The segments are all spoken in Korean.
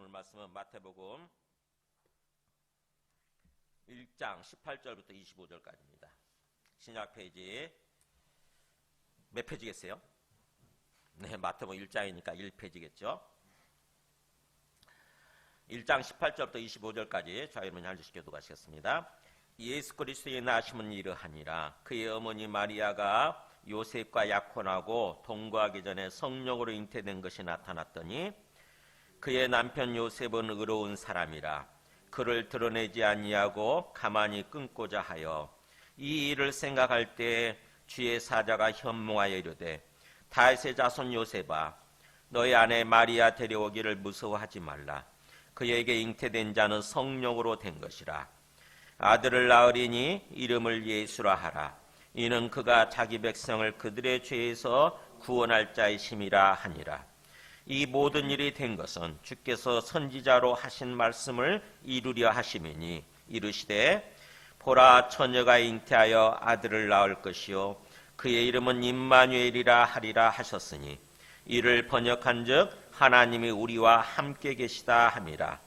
오늘 말씀은 마태복음 1장 18절부터 25절까지입니다. 신약 페이지 몇 페이지겠어요? 네, 마태복음 1장이니까 1페이지겠죠. 1장 18절부터 25절까지 좌우로 한 절씩 교독하시겠습니다. 예수 그리스도의 나심은 이러하니라. 그의 어머니 마리아가 요셉과 약혼하고 동거하기 전에 성령으로 잉태된 것이 나타났더니 그의 남편 요셉은 의로운 사람이라 그를 드러내지 아니하고 가만히 끊고자 하여 이 일을 생각할 때 주의 사자가 현몽하여 이르되 다윗의 자손 요셉아 너희 아내 마리아 데려오기를 무서워하지 말라. 그에게 잉태된 자는 성령으로 된 것이라. 아들을 낳으리니 이름을 예수라 하라. 이는 그가 자기 백성을 그들의 죄에서 구원할 자이심이라 하니라. 이 모든 일이 된 것은 주께서 선지자로 하신 말씀을 이루려 하심이니 이르시되 보라 처녀가 잉태하여 아들을 낳을 것이요 그의 이름은 임마누엘이라 하리라 하셨으니 이를 번역한즉 하나님이 우리와 함께 계시다 함이라.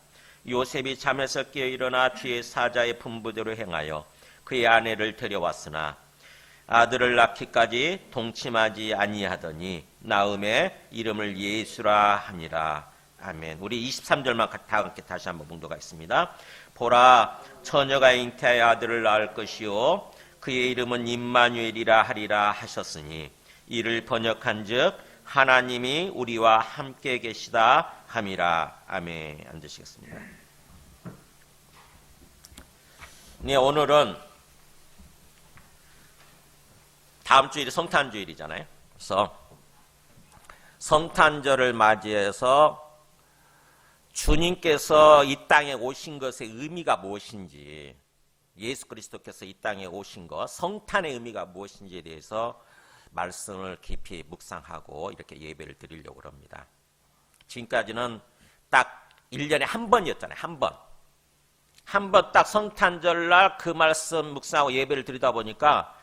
요셉이 잠에서 깨어 일어나 주의 사자의 분부대로 행하여 그의 아내를 데려왔으나 아들을 낳기까지 동침하지 아니하더니 나음에 이름을 예수라 함이라. 아멘. 우리 23절만 다 함께 다시 한번 봉독하겠습니다. 보라 처녀가 잉태하여 아들을 낳을 것이요 그의 이름은 임마누엘이라 하리라 하셨으니 이를 번역한즉 하나님이 우리와 함께 계시다 함이라. 아멘. 앉으시겠습니다. 네, 오늘은 다음 주일이 성탄주일이잖아요. 그래서 성탄절을 맞이해서 주님께서 이 땅에 오신 것의 의미가 무엇인지, 예수 그리스도께서 이 땅에 오신 것, 성탄의 의미가 무엇인지에 대해서 말씀을 깊이 묵상하고 이렇게 예배를 드리려고 합니다. 지금까지는 딱 1년에 한 번이었잖아요. 한 번 딱 성탄절날 그 말씀 묵상하고 예배를 드리다 보니까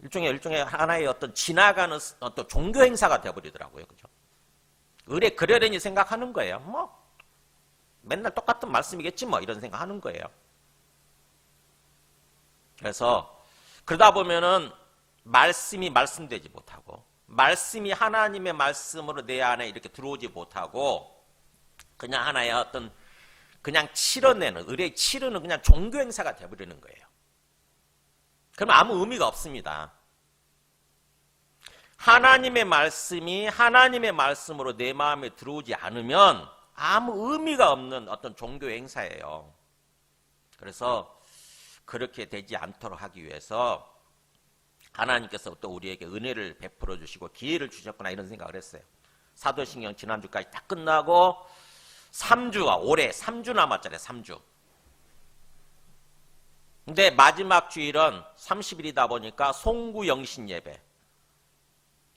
일종의 하나의 어떤 지나가는 어떤 종교 행사가 되어버리더라고요. 그죠? 의뢰 그러려니 생각하는 거예요. 뭐 맨날 똑같은 말씀이겠지 뭐 이런 생각하는 거예요. 그래서 그러다 보면은 말씀이 말씀되지 못하고 말씀이 하나님의 말씀으로 내 안에 이렇게 들어오지 못하고 그냥 하나의 어떤 그냥 치러내는 의뢰 치르는 그냥 종교 행사가 되어버리는 거예요. 그럼 아무 의미가 없습니다. 하나님의 말씀이 하나님의 말씀으로 내 마음에 들어오지 않으면 아무 의미가 없는 어떤 종교 행사예요. 그래서 그렇게 되지 않도록 하기 위해서 하나님께서 또 우리에게 은혜를 베풀어 주시고 기회를 주셨구나 이런 생각을 했어요. 사도신경 지난주까지 다 끝나고 3주가 올해 3주 남았잖아요. 3주. 근데 마지막 주일은 30일이다 보니까 송구영신 예배.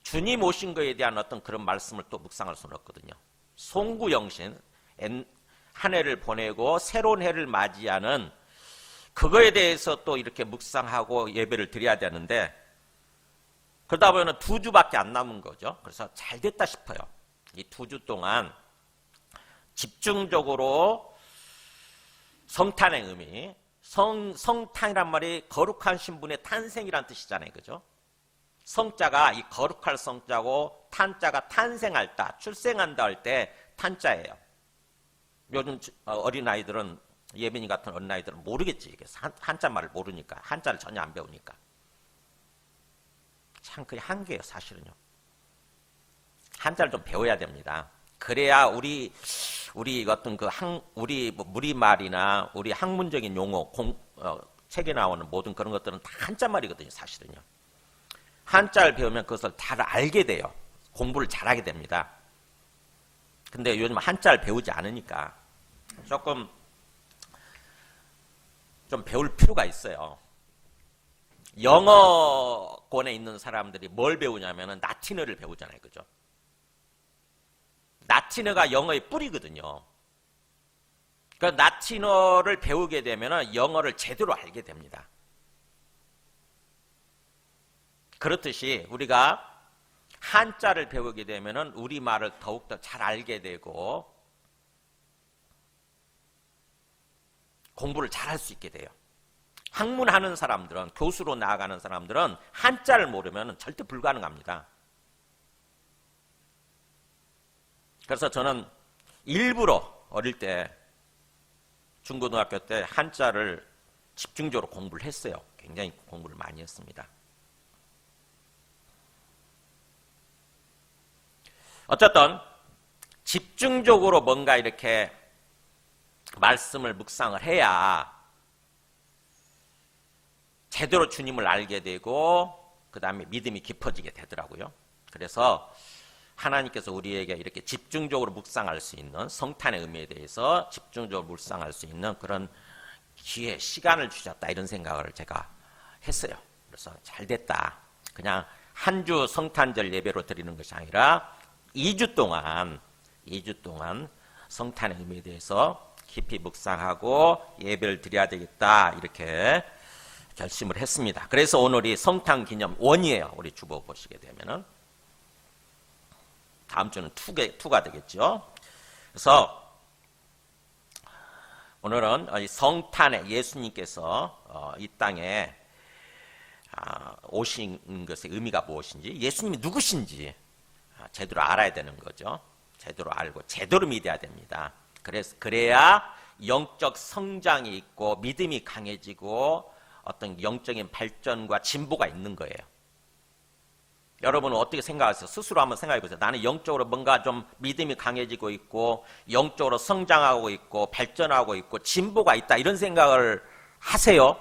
주님 오신 것에 대한 어떤 그런 말씀을 또 묵상할 수는 없거든요. 송구영신, 한 해를 보내고 새로운 해를 맞이하는 그거에 대해서 또 이렇게 묵상하고 예배를 드려야 되는데 그러다 보면 2주밖에 안 남은 거죠. 그래서 잘 됐다 싶어요. 이 2주 동안 집중적으로 성탄의 의미, 성탄이란 말이 거룩한 신분의 탄생이란 뜻이잖아요. 그죠? 성자가 이 거룩할 성자고 탄자가 탄생할다, 출생한다 할 때 탄자예요. 요즘 어린아이들은 예빈이 같은 어린아이들은 모르겠지. 이게 한자말을 모르니까. 한자를 전혀 안 배우니까. 참 그게 한계예요. 사실은요. 한자를 좀 배워야 됩니다. 그래야 우리 어떤 우리 우리말이나 우리 학문적인 용어, 책에 나오는 모든 그런 것들은 다 한자말이거든요, 사실은요. 한자를 배우면 그것을 잘 알게 돼요. 공부를 잘하게 됩니다. 근데 요즘 한자를 배우지 않으니까 조금 좀 배울 필요가 있어요. 영어권에 있는 사람들이 뭘 배우냐면은 라틴어를 배우잖아요, 그죠? 라틴어가 영어의 뿌리거든요. 그러니까 라틴어를 배우게 되면 영어를 제대로 알게 됩니다. 그렇듯이 우리가 한자를 배우게 되면 우리말을 더욱더 잘 알게 되고 공부를 잘할 수 있게 돼요. 학문하는 사람들은, 교수로 나아가는 사람들은 한자를 모르면 절대 불가능합니다. 그래서 저는 일부러 어릴 때, 중고등학교 때 한자를 집중적으로 공부를 했어요. 굉장히 공부를 많이 했습니다. 어쨌든 집중적으로 뭔가 이렇게 말씀을 묵상을 해야 제대로 주님을 알게 되고 그 다음에 믿음이 깊어지게 되더라고요. 그래서 하나님께서 우리에게 이렇게 집중적으로 묵상할 수 있는, 성탄의 의미에 대해서 집중적으로 묵상할 수 있는 그런 기회, 시간을 주셨다, 이런 생각을 제가 했어요. 그래서 잘 됐다. 그냥 한 주 성탄절 예배로 드리는 것이 아니라 2주 동안 성탄의 의미에 대해서 깊이 묵상하고 예배를 드려야 되겠다, 이렇게 결심을 했습니다. 그래서 오늘이 성탄 기념 1이에요. 우리 주보 보시게 되면은. 다음 주는 2가 되겠죠. 그래서 오늘은 성탄에 예수님께서 이 땅에 오신 것의 의미가 무엇인지, 예수님이 누구신지 제대로 알아야 되는 거죠. 제대로 알고 제대로 믿어야 됩니다. 그래야 영적 성장이 있고 믿음이 강해지고 어떤 영적인 발전과 진보가 있는 거예요. 여러분은 어떻게 생각하세요? 스스로 한번 생각해 보세요. 나는 영적으로 뭔가 좀 믿음이 강해지고 있고 영적으로 성장하고 있고 발전하고 있고 진보가 있다, 이런 생각을 하세요?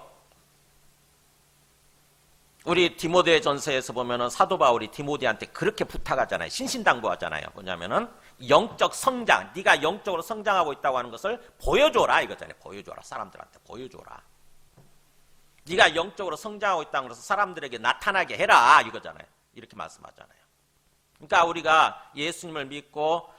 우리 디모데 전서에서 보면은 사도 바울이 디모데한테 그렇게 부탁하잖아요. 신신당부하잖아요. 뭐냐면은 영적 성장, 네가 영적으로 성장하고 있다고 하는 것을 보여줘라, 이거잖아요. 보여줘라, 사람들한테 보여줘라. 네가 영적으로 성장하고 있다는 것을 사람들에게 나타나게 해라, 이거잖아요. 이렇게 말씀하잖아요. 그러니까 우리가 예수님을 믿고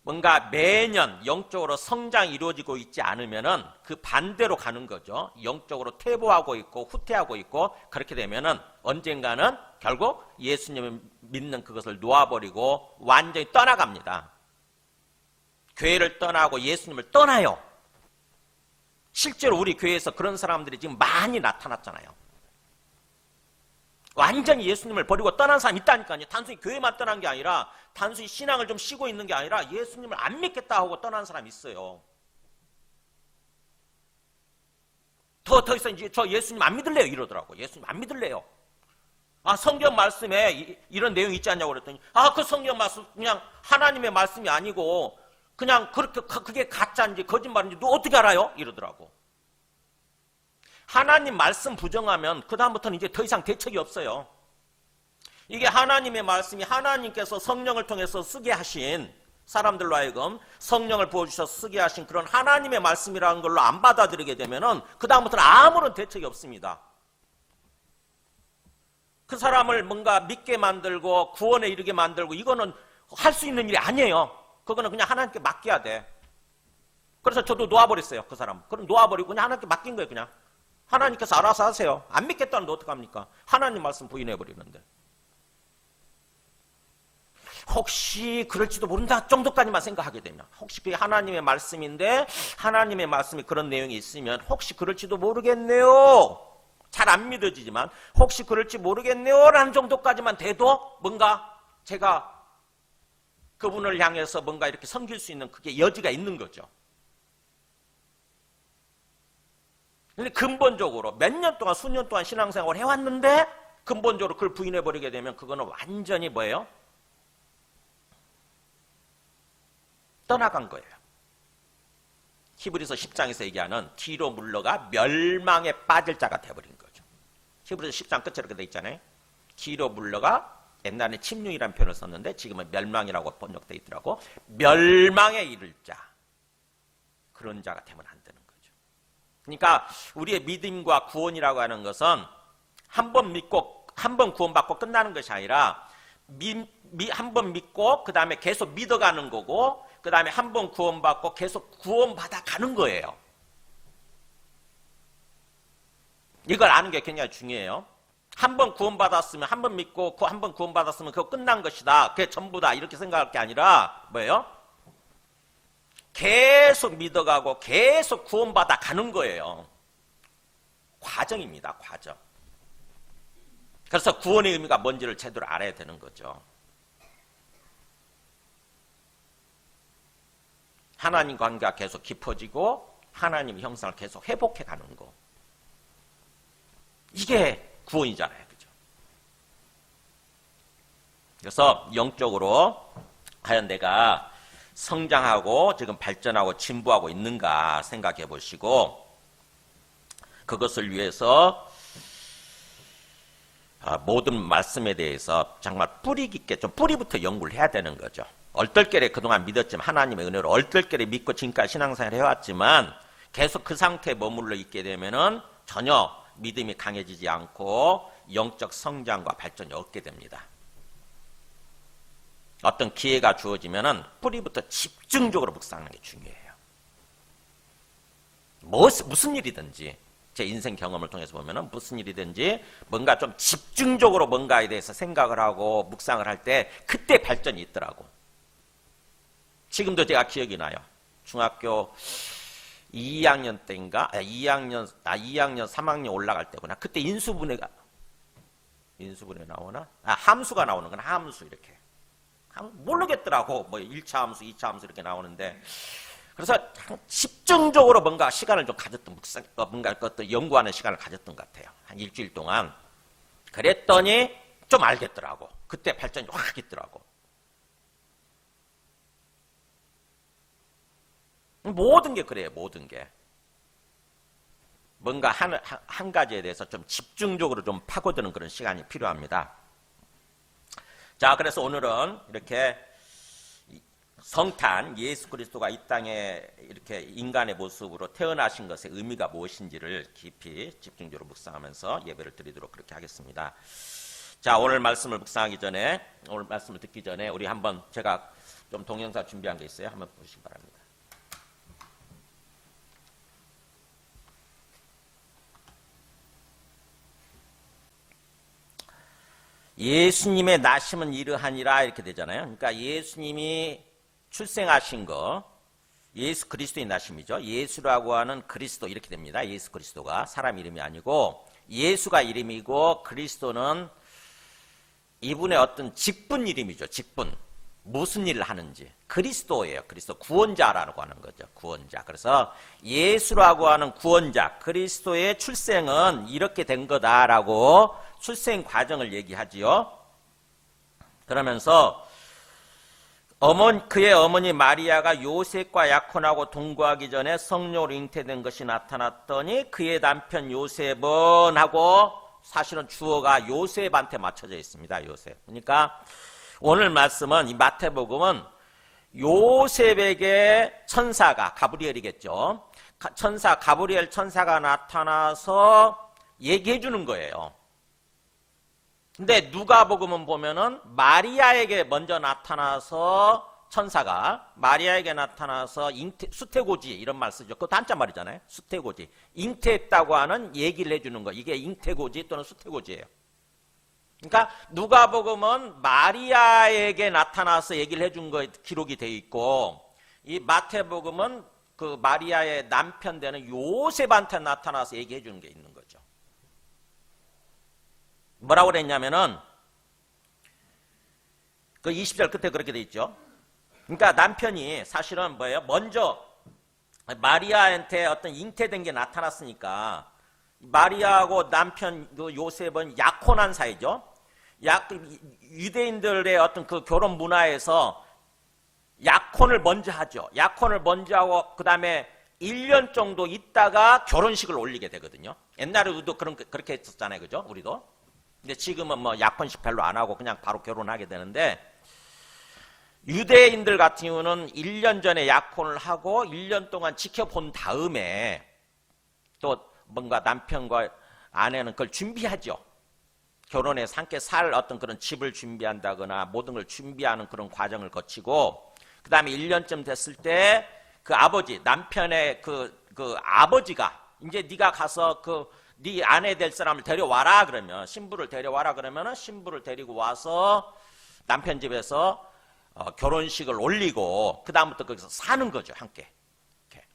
뭔가 매년 영적으로 성장이 이루어지고 있지 않으면은 그 반대로 가는 거죠. 영적으로 퇴보하고 있고 후퇴하고 있고, 그렇게 되면은 언젠가는 결국 예수님을 믿는 그것을 놓아버리고 완전히 떠나갑니다. 교회를 떠나고 예수님을 떠나요. 실제로 우리 교회에서 그런 사람들이 지금 많이 나타났잖아요. 완전히 예수님을 버리고 떠난 사람이 있다니까요. 단순히 교회만 떠난 게 아니라, 단순히 신앙을 좀 쉬고 있는 게 아니라 예수님을 안 믿겠다 하고 떠난 사람이 있어요. 더 이상 이제 저 예수님 안 믿을래요, 이러더라고. 예수님 안 믿을래요. 성경 말씀에 이런 내용이 있지 않냐고 그랬더니, 그 성경 말씀 그냥 하나님의 말씀이 아니고 그냥 그게 가짜인지 거짓말인지 너 어떻게 알아요? 이러더라고. 하나님 말씀 부정하면 그 다음부터는 이제 더 이상 대책이 없어요. 이게 하나님의 말씀이 하나님께서 성령을 통해서 쓰게 하신, 사람들로 하여금 성령을 부어주셔서 쓰게 하신 그런 하나님의 말씀이라는 걸로 안 받아들이게 되면은 그 다음부터는 아무런 대책이 없습니다. 그 사람을 뭔가 믿게 만들고 구원에 이르게 만들고, 이거는 할 수 있는 일이 아니에요. 그거는 그냥 하나님께 맡겨야 돼. 그래서 저도 놓아버렸어요, 그 사람. 그럼 놓아버리고 그냥 하나님께 맡긴 거예요, 그냥. 하나님께서 알아서 하세요. 안 믿겠다는데 어떡합니까? 하나님 말씀 부인해버리는데. 혹시 그럴지도 모른다 정도까지만 생각하게 되면, 혹시 그게 하나님의 말씀인데 하나님의 말씀이 그런 내용이 있으면 혹시 그럴지도 모르겠네요. 잘 안 믿어지지만 혹시 그럴지 모르겠네요 라는 정도까지만 돼도 뭔가 제가 그분을 향해서 뭔가 이렇게 섬길 수 있는 그게 여지가 있는 거죠. 근데 근본적으로 몇 년 동안, 수년 동안 신앙생활을 해왔는데 근본적으로 그걸 부인해버리게 되면 그거는 완전히 뭐예요? 떠나간 거예요. 히브리서 10장에서 얘기하는 뒤로 물러가 멸망에 빠질 자가 되어버린 거죠. 히브리서 10장 끝에 이렇게 돼 있잖아요. 뒤로 물러가, 옛날에 침륜이라는 표현을 썼는데 지금은 멸망이라고 번역되어 있더라고. 멸망에 이를 자, 그런 자가 되면 안 되는 거죠. 그러니까 우리의 믿음과 구원이라고 하는 것은 한 번 믿고 한 번 구원받고 끝나는 것이 아니라 한 번 믿고 그 다음에 계속 믿어가는 거고, 그 다음에 한 번 구원받고 계속 구원받아 가는 거예요. 이걸 아는 게 굉장히 중요해요. 한 번 구원받았으면, 한 번 믿고 한 번 구원받았으면 그거 끝난 것이다, 그게 전부다, 이렇게 생각할 게 아니라 뭐예요? 계속 믿어가고 계속 구원받아 가는 거예요. 과정입니다. 과정. 그래서 구원의 의미가 뭔지를 제대로 알아야 되는 거죠. 하나님 관계가 계속 깊어지고 하나님 형상을 계속 회복해 가는 거. 이게 구원이잖아요. 그죠? 그래서 영적으로 과연 내가 성장하고 지금 발전하고 진보하고 있는가 생각해 보시고, 그것을 위해서 모든 말씀에 대해서 정말 뿌리 깊게 좀 뿌리부터 연구를 해야 되는 거죠. 얼떨결에 그동안 믿었지만 하나님의 은혜로 얼떨결에 믿고 지금까지 신앙생활을 해왔지만 계속 그 상태에 머물러 있게 되면은 전혀 믿음이 강해지지 않고 영적 성장과 발전이 없게 됩니다. 어떤 기회가 주어지면은 뿌리부터 집중적으로 묵상하는 게 중요해요. 무슨 일이든지 제 인생 경험을 통해서 보면은 무슨 일이든지 뭔가 좀 집중적으로 뭔가에 대해서 생각을 하고 묵상을 할 때 그때 발전이 있더라고. 지금도 제가 기억이 나요. 중학교 2학년 때인가? 2학년 3학년 올라갈 때구나. 그때 인수분해 나오나? 함수가 나오는구나. 함수 이렇게. 모르겠더라고. 뭐 1차 함수, 2차 함수 이렇게 나오는데. 그래서 집중적으로 뭔가 시간을 좀 가졌던, 뭔가 그것도 연구하는 시간을 가졌던 것 같아요. 한 일주일 동안. 그랬더니 좀 알겠더라고. 그때 발전이 확 있더라고. 모든 게 그래요. 모든 게. 뭔가 한 가지에 대해서 좀 집중적으로 좀 파고드는 그런 시간이 필요합니다. 자, 그래서 오늘은 이렇게 성탄 예수 그리스도가 이 땅에 이렇게 인간의 모습으로 태어나신 것의 의미가 무엇인지를 깊이 집중적으로 묵상하면서 예배를 드리도록 그렇게 하겠습니다. 자, 오늘 말씀을 묵상하기 전에, 오늘 말씀을 듣기 전에 우리 한번 제가 좀 동영상 준비한 게 있어요. 한번 보시기 바랍니다. 예수님의 나심은 이러하니라 이렇게 되잖아요. 그러니까 예수님이 출생하신 거, 예수 그리스도의 나심이죠. 예수라고 하는 그리스도 이렇게 됩니다. 예수 그리스도가 사람 이름이 아니고 예수가 이름이고 그리스도는 이분의 어떤 직분 이름이죠. 직분. 무슨 일을 하는지. 그리스도예요. 그리스도 구원자라고 하는 거죠. 구원자. 그래서 예수라고 하는 구원자, 그리스도의 출생은 이렇게 된 거다라고 출생 과정을 얘기하지요. 그러면서 그의 어머니 마리아가 요셉과 약혼하고 동거하기 전에 성령으로 잉태된 것이 나타났더니 그의 남편 요셉은 하고 사실은 주어가 요셉한테 맞춰져 있습니다. 요셉. 그러니까 오늘 말씀은 이 마태복음은 요셉에게 천사가 가브리엘이겠죠. 천사 가브리엘 천사가 나타나서 얘기해 주는 거예요. 근데 누가복음은 보면은 마리아에게 먼저 나타나서 천사가 마리아에게 나타나서 수태고지 이런 말 쓰죠. 그것도 한자 말이잖아요. 수태고지. 잉태했다고 하는 얘기를 해주는 거. 이게 잉태고지 또는 수태고지예요. 그러니까 누가복음은 마리아에게 나타나서 얘기를 해준 거 기록이 돼 있고, 이 마태복음은 그 마리아의 남편 되는 요셉한테 나타나서 얘기해 주는 게 있는 거죠. 뭐라고 그랬냐면은 그 20절 끝에 그렇게 돼 있죠. 그러니까 남편이 사실은 뭐예요? 먼저 마리아한테 어떤 잉태된 게 나타났으니까 마리아하고 남편 그 요셉은 약혼한 사이죠. 유대인들의 어떤 그 결혼 문화에서 약혼을 먼저 하죠. 약혼을 먼저 하고 그 다음에 1년 정도 있다가 결혼식을 올리게 되거든요. 옛날에 우리도 그렇게 했었잖아요. 그죠? 우리도. 근데 지금은 뭐 약혼식 별로 안 하고 그냥 바로 결혼하게 되는데, 유대인들 같은 경우는 1년 전에 약혼을 하고 1년 동안 지켜본 다음에 또 뭔가 남편과 아내는 그걸 준비하죠. 결혼에 함께 살 어떤 그런 집을 준비한다거나 모든 걸 준비하는 그런 과정을 거치고, 그 다음에 1년쯤 됐을 때 그 아버지, 남편의 그 아버지가 이제 네가 가서 네 아내 될 사람을 데려와라 그러면, 신부를 데려와라 그러면은 신부를 데리고 와서 남편 집에서 결혼식을 올리고 그 다음부터 거기서 사는 거죠, 함께. 이렇게.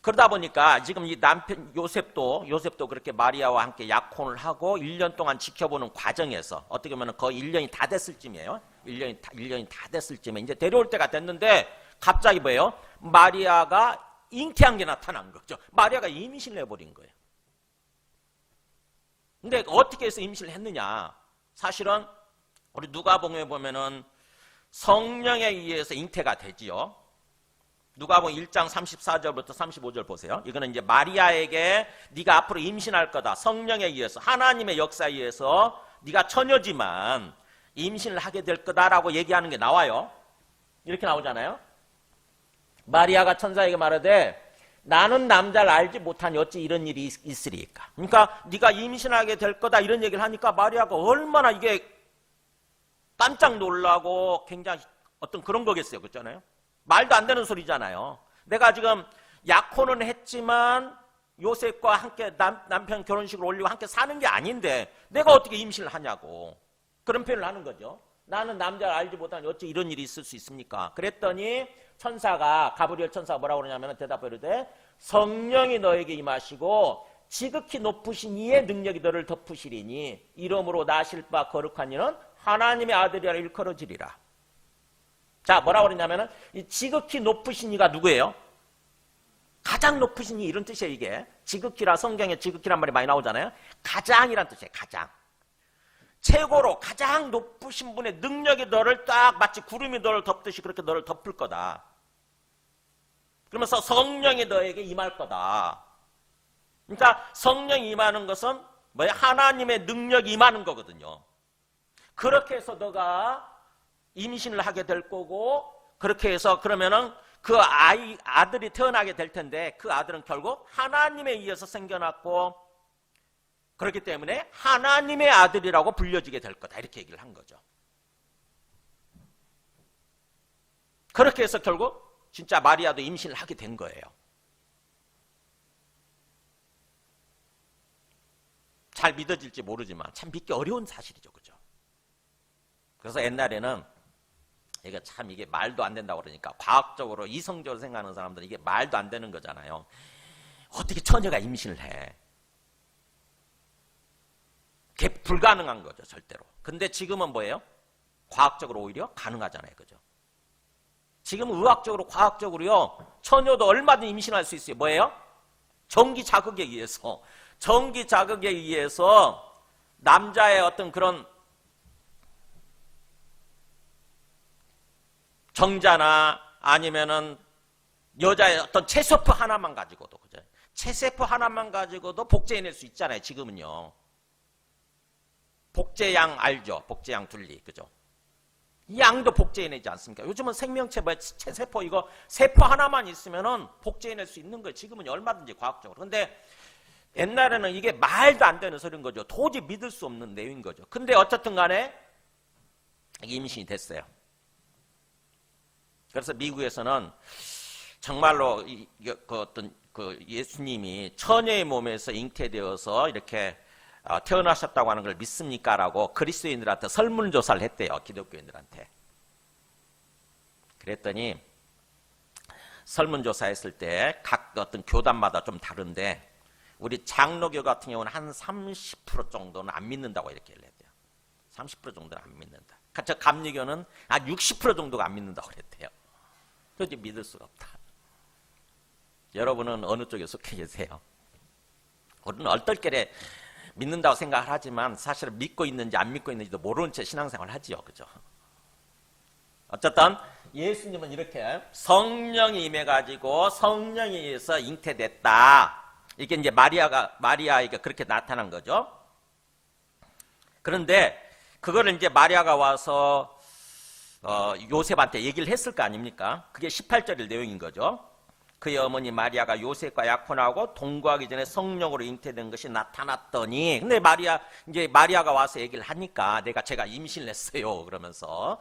그러다 보니까 지금 이 남편 요셉도 그렇게 마리아와 함께 약혼을 하고 1년 동안 지켜보는 과정에서 어떻게 보면 거의 1년이 다 됐을 쯤이에요. 1년이 다 됐을 쯤에 이제 데려올 때가 됐는데 갑자기 뭐예요? 마리아가 잉태한 게 나타난 거죠. 마리아가 임신을 해버린 거예요. 근데 어떻게 해서 임신을 했느냐? 사실은 우리 누가복음에 보면은 성령에 의해서 잉태가 되지요. 누가복음 1장 34절부터 35절 보세요. 이거는 이제 마리아에게 네가 앞으로 임신할 거다. 성령에 의해서 하나님의 역사에 의해서 네가 처녀지만 임신을 하게 될 거다라고 얘기하는 게 나와요. 이렇게 나오잖아요. 마리아가 천사에게 말하되 나는 남자를 알지 못하니 어찌 이런 일이 있으리까. 그러니까 네가 임신하게 될 거다 이런 얘기를 하니까 마리아가 얼마나 이게 깜짝 놀라고 굉장히 어떤 그런 거겠어요. 그렇잖아요. 말도 안 되는 소리잖아요. 내가 지금 약혼은 했지만 요셉과 함께 남편 결혼식을 올리고 함께 사는 게 아닌데 내가 어떻게 임신을 하냐고. 그런 표현을 하는 거죠. 나는 남자를 알지 못하니 어찌 이런 일이 있을 수 있습니까? 그랬더니 천사가 가브리엘 천사가 뭐라고 그러냐면 대답하여 이르되 성령이 너에게 임하시고 지극히 높으신 이의 능력이 너를 덮으시리니 이름으로 나실 바 거룩한 이는 하나님의 아들이라 일컬어지리라. 자, 뭐라고 그러냐면은 이 지극히 높으신 이가 누구예요? 가장 높으신 이 이런 뜻이에요. 이게 지극히라 성경에 지극히란 말이 많이 나오잖아요. 가장이란 뜻이에요. 가장. 최고로 가장 높으신 분의 능력이 너를 딱 마치 구름이 너를 덮듯이 그렇게 너를 덮을 거다. 그러면서 성령이 너에게 임할 거다. 그러니까 성령이 임하는 것은 뭐야? 하나님의 능력이 임하는 거거든요. 그렇게 해서 너가 임신을 하게 될 거고 그렇게 해서 그러면은 그 아들이 태어나게 될 텐데 그 아들은 결국 하나님에 의해서 생겨났고 그렇기 때문에 하나님의 아들이라고 불려지게 될 거다. 이렇게 얘기를 한 거죠. 그렇게 해서 결국 진짜 마리아도 임신을 하게 된 거예요. 잘 믿어질지 모르지만 참 믿기 어려운 사실이죠. 그죠? 그래서 옛날에는 이게 말도 안 된다고 그러니까 과학적으로 이성적으로 생각하는 사람들은 이게 말도 안 되는 거잖아요. 어떻게 처녀가 임신을 해? 그게 불가능한 거죠, 절대로. 근데 지금은 뭐예요? 과학적으로 오히려 가능하잖아요. 그죠? 지금 의학적으로, 과학적으로요, 처녀도 얼마든지 임신할 수 있어요. 뭐예요? 전기 자극에 의해서. 전기 자극에 의해서 남자의 어떤 그런 정자나 아니면은 여자의 어떤 체세포 하나만 가지고도, 그죠? 체세포 하나만 가지고도 복제해낼 수 있잖아요, 지금은요. 복제양 알죠? 복제양 둘리, 그죠? 이 양도 복제해내지 않습니까? 요즘은 생명체, 체세포, 이거 세포 하나만 있으면은 복제해낼 수 있는 거예요. 지금은 얼마든지 과학적으로. 근데 옛날에는 이게 말도 안 되는 소리인 거죠. 도저히 믿을 수 없는 내용인 거죠. 근데 어쨌든 간에 임신이 됐어요. 그래서 미국에서는 정말로 그 예수님이 처녀의 몸에서 잉태되어서 이렇게 태어나셨다고 하는 걸 믿습니까? 라고 그리스도인들한테 설문조사를 했대요. 기독교인들한테. 그랬더니 설문조사했을 때 각 어떤 교단마다 좀 다른데 우리 장로교 같은 경우는 한 30% 정도는 안 믿는다고 이렇게 얘기했대요. 30% 정도는 안 믿는다. 저 감리교는 한 60% 정도가 안 믿는다고 그랬대요. 도저히 믿을 수가 없다. 여러분은 어느 쪽에 속해 계세요? 우리는 얼떨결에 믿는다고 생각을 하지만 사실은 믿고 있는지 안 믿고 있는지도 모르는 채 신앙생활을 하지요. 그죠? 어쨌든 예수님은 이렇게 성령이 임해가지고 성령에 의해서 잉태됐다. 이게 이제 마리아에게 그렇게 나타난 거죠. 그런데 그거를 이제 마리아가 와서 요셉한테 얘기를 했을 거 아닙니까? 그게 18절의 내용인 거죠. 그의 어머니 마리아가 요셉과 약혼하고 동거하기 전에 성령으로 잉태된 것이 나타났더니, 근데 마리아가 와서 얘기를 하니까 제가 임신을 했어요. 그러면서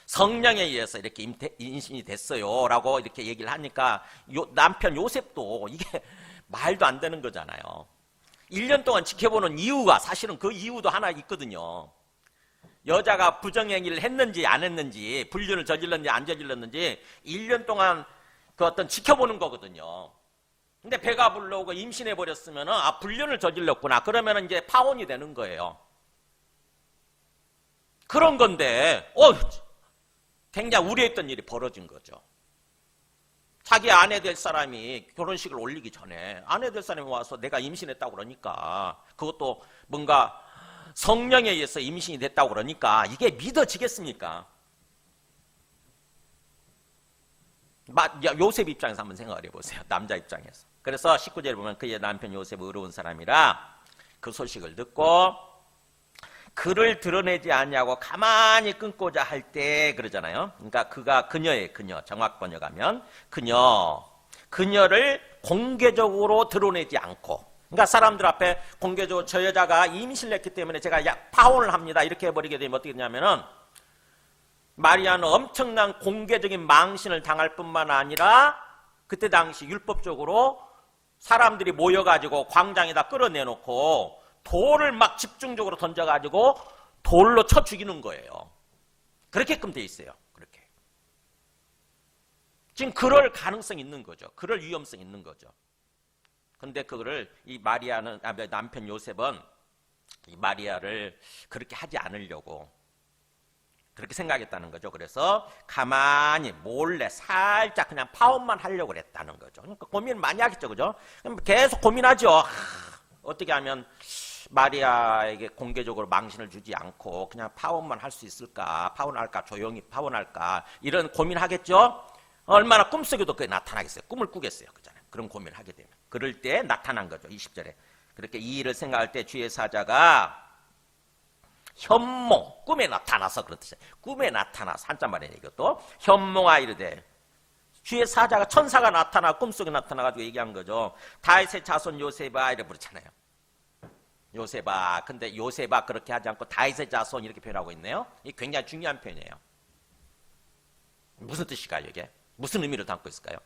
성령에 의해서 이렇게 임신이 됐어요. 라고 이렇게 얘기를 하니까 남편 요셉도 이게 말도 안 되는 거잖아요. 1년 동안 지켜보는 이유가 사실은 그 이유도 하나 있거든요. 여자가 부정행위를 했는지 안 했는지, 불륜을 저질렀는지 안 저질렀는지 1년 동안 그 어떤 지켜보는 거거든요. 근데 배가 불러오고 임신해 버렸으면 불륜을 저질렀구나. 그러면 이제 파혼이 되는 거예요. 그런 건데 굉장히 우려했던 일이 벌어진 거죠. 자기 아내 될 사람이 결혼식을 올리기 전에 아내 될 사람이 와서 내가 임신했다고 그러니까, 그것도 뭔가 성령에 의해서 임신이 됐다고 그러니까 이게 믿어지겠습니까? 요셉 입장에서 한번 생각을 해보세요. 남자 입장에서. 그래서 19절에 보면 그의 남편 요셉 의로운 사람이라 그 소식을 듣고 그를 드러내지 않냐고 가만히 끊고자 할 때 그러잖아요. 그러니까 그가 그녀의 그녀, 정확 번역하면 그녀를 공개적으로 드러내지 않고, 그러니까 사람들 앞에 공개적으로 저 여자가 임신을 했기 때문에 제가 파혼을 합니다 이렇게 해버리게 되면 어떻게 되냐면은 마리아는 엄청난 공개적인 망신을 당할 뿐만 아니라 그때 당시 율법적으로 사람들이 모여가지고 광장에다 끌어내놓고 돌을 막 집중적으로 던져가지고 돌로 쳐 죽이는 거예요. 그렇게끔 돼 있어요. 그렇게. 지금 그럴 가능성이 있는 거죠. 그럴 위험성이 있는 거죠. 근데 그거를 이 마리아는, 남편 요셉은 이 마리아를 그렇게 하지 않으려고 그렇게 생각했다는 거죠. 그래서 가만히 몰래 살짝 그냥 파혼만 하려고 그랬다는 거죠. 그러니까 고민을 많이 하겠죠. 그죠? 계속 고민하죠. 어떻게 하면 마리아에게 공개적으로 망신을 주지 않고 그냥 파혼만 할 수 있을까? 파혼할까? 조용히 파혼할까? 이런 고민하겠죠? 얼마나 꿈속에도 그게 나타나겠어요? 꿈을 꾸겠어요. 그잖아요. 그런 고민을 하게 되면. 그럴 때 나타난 거죠. 20절에. 그렇게 이 일을 생각할 때 주의 사자가 현몽, 꿈에 나타나서 그렇듯이. 꿈에 나타나서, 한자 말이에요. 이것도. 현몽아 이르되. 주의 사자가 천사가 나타나 꿈속에 나타나가지고 얘기한 거죠. 다윗의 자손 요셉아 이렇게 부르잖아요. 요셉아. 근데 요셉아 그렇게 하지 않고 다윗의 자손 이렇게 표현하고 있네요. 이게 굉장히 중요한 표현이에요. 무슨 뜻일까요 이게? 무슨 의미를 담고 있을까요?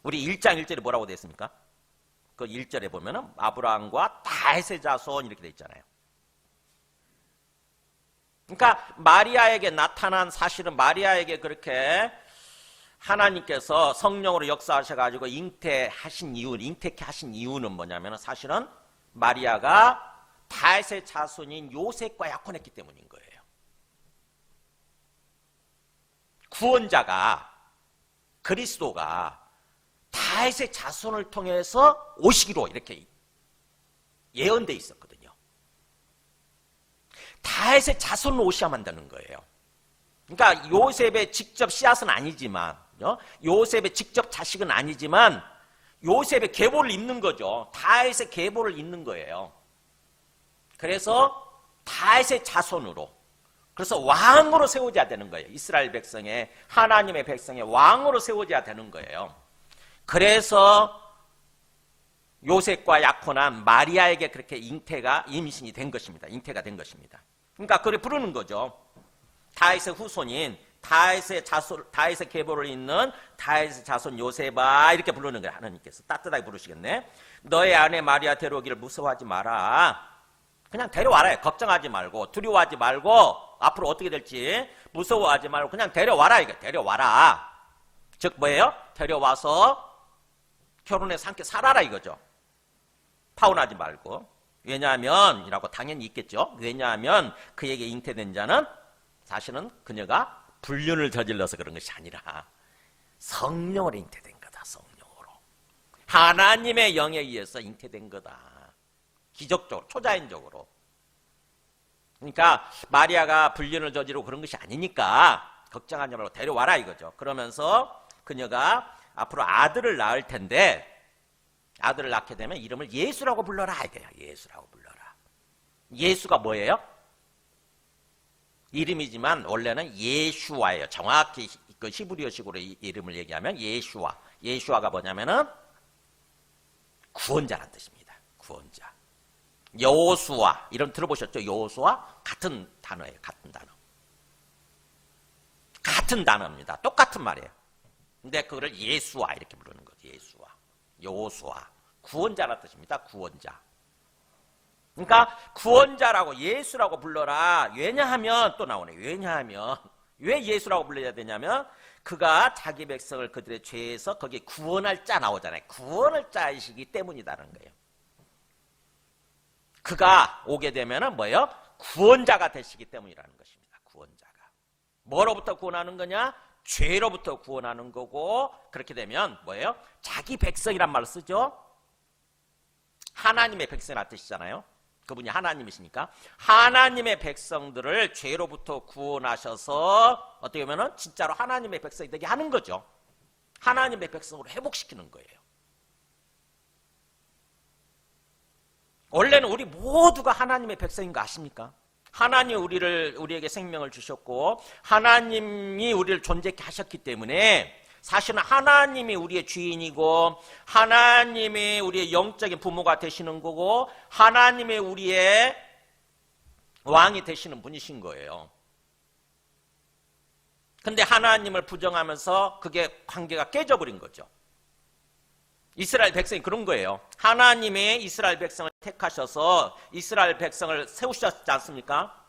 우리 1장 1절에 뭐라고 되어 있습니까? 그 1절에 보면은 아브라함과 다윗의 자손 이렇게 되어 있잖아요. 그러니까 마리아에게 나타난, 사실은 마리아에게 그렇게 하나님께서 성령으로 역사하셔가지고 잉태케 하신 이유는 뭐냐면 사실은 마리아가 다윗의 자손인 요셉과 약혼했기 때문인 거예요. 구원자가, 그리스도가 다윗의 자손을 통해서 오시기로 이렇게 예언돼 있었거든요. 다윗의 자손을 오셔야만 되는 거예요. 그러니까 요셉의 직접 씨앗은 아니지만, 요셉의 직접 자식은 아니지만 요셉의 계보를 잇는 거죠. 다윗의 계보를 잇는 거예요. 그래서 다윗의 자손으로, 그래서 왕으로 세워져야 되는 거예요. 이스라엘 백성의, 하나님의 백성의 왕으로 세워져야 되는 거예요. 그래서 요셉과 약혼한 마리아에게 그렇게 임신이 된 것입니다. 잉태가 된 것입니다. 그러니까 그를 부르는 거죠. 다윗의 후손인, 다윗의 계보를 잇는 다윗의 자손 요셉아 이렇게 부르는 거예요. 하나님께서 따뜻하게 부르시겠네. 너의 아내 마리아 데려오기를 무서워하지 마라. 그냥 데려와라. 걱정하지 말고, 두려워하지 말고, 앞으로 어떻게 될지 무서워하지 말고 그냥 데려와라. 이거 데려와라. 즉 뭐예요? 데려와서 결혼해서 함께 살아라 이거죠. 파혼하지 말고. 왜냐하면 이라고 당연히 있겠죠. 왜냐하면 그에게 잉태된 자는 사실은 그녀가 불륜을 저질러서 그런 것이 아니라 성령으로 잉태된 거다. 성령으로. 하나님의 영에 의해서 잉태된 거다. 기적적으로, 초자연적으로. 그러니까 마리아가 불륜을 저지르고 그런 것이 아니니까 걱정하지 말고 데려와라 이거죠. 그러면서 그녀가 앞으로 아들을 낳을 텐데, 아들을 낳게 되면 이름을 예수라고 불러라 이거예요. 예수라고 불러라. 예수가 뭐예요? 이름이지만 원래는 예슈아예요. 정확히 그 히브리어식으로 이름을 얘기하면 예슈아. 예슈아가 뭐냐면은 구원자란 뜻입니다. 구원자. 여호수아 이름 들어보셨죠? 여호수아 같은 단어예요. 같은 단어. 같은 단어입니다. 똑같은 말이에요. 근데 그거를 예수아 이렇게 부르는 거죠. 예수아. 여호수아. 구원자란 뜻입니다. 구원자. 그러니까 구원자라고 예수라고 불러라. 왜냐하면 또 나오네. 왜냐하면 왜 예수라고 불러야 되냐면 그가 자기 백성을 그들의 죄에서 거기에 구원할 자 나오잖아요. 구원할 자이시기 때문이라는 거예요. 그가 오게 되면은 뭐예요? 구원자가 되시기 때문이라는 것입니다. 구원자가. 뭐로부터 구원하는 거냐? 죄로부터 구원하는 거고, 그렇게 되면 뭐예요? 자기 백성이란 말을 쓰죠. 하나님의 백성이라는 뜻이잖아요. 그분이 하나님이시니까 하나님의 백성들을 죄로부터 구원하셔서 어떻게 보면 진짜로 하나님의 백성이 되게 하는 거죠. 하나님의 백성으로 회복시키는 거예요. 원래는 우리 모두가 하나님의 백성인 거 아십니까? 하나님이 우리에게 생명을 주셨고 하나님이 우리를 존재케 하셨기 때문에 사실은 하나님이 우리의 주인이고 하나님이 우리의 영적인 부모가 되시는 거고 하나님이 우리의 왕이 되시는 분이신 거예요. 근데 하나님을 부정하면서 그게 관계가 깨져버린 거죠. 이스라엘 백성이 그런 거예요. 하나님의 이스라엘 백성을 택하셔서 이스라엘 백성을 세우셨지 않습니까?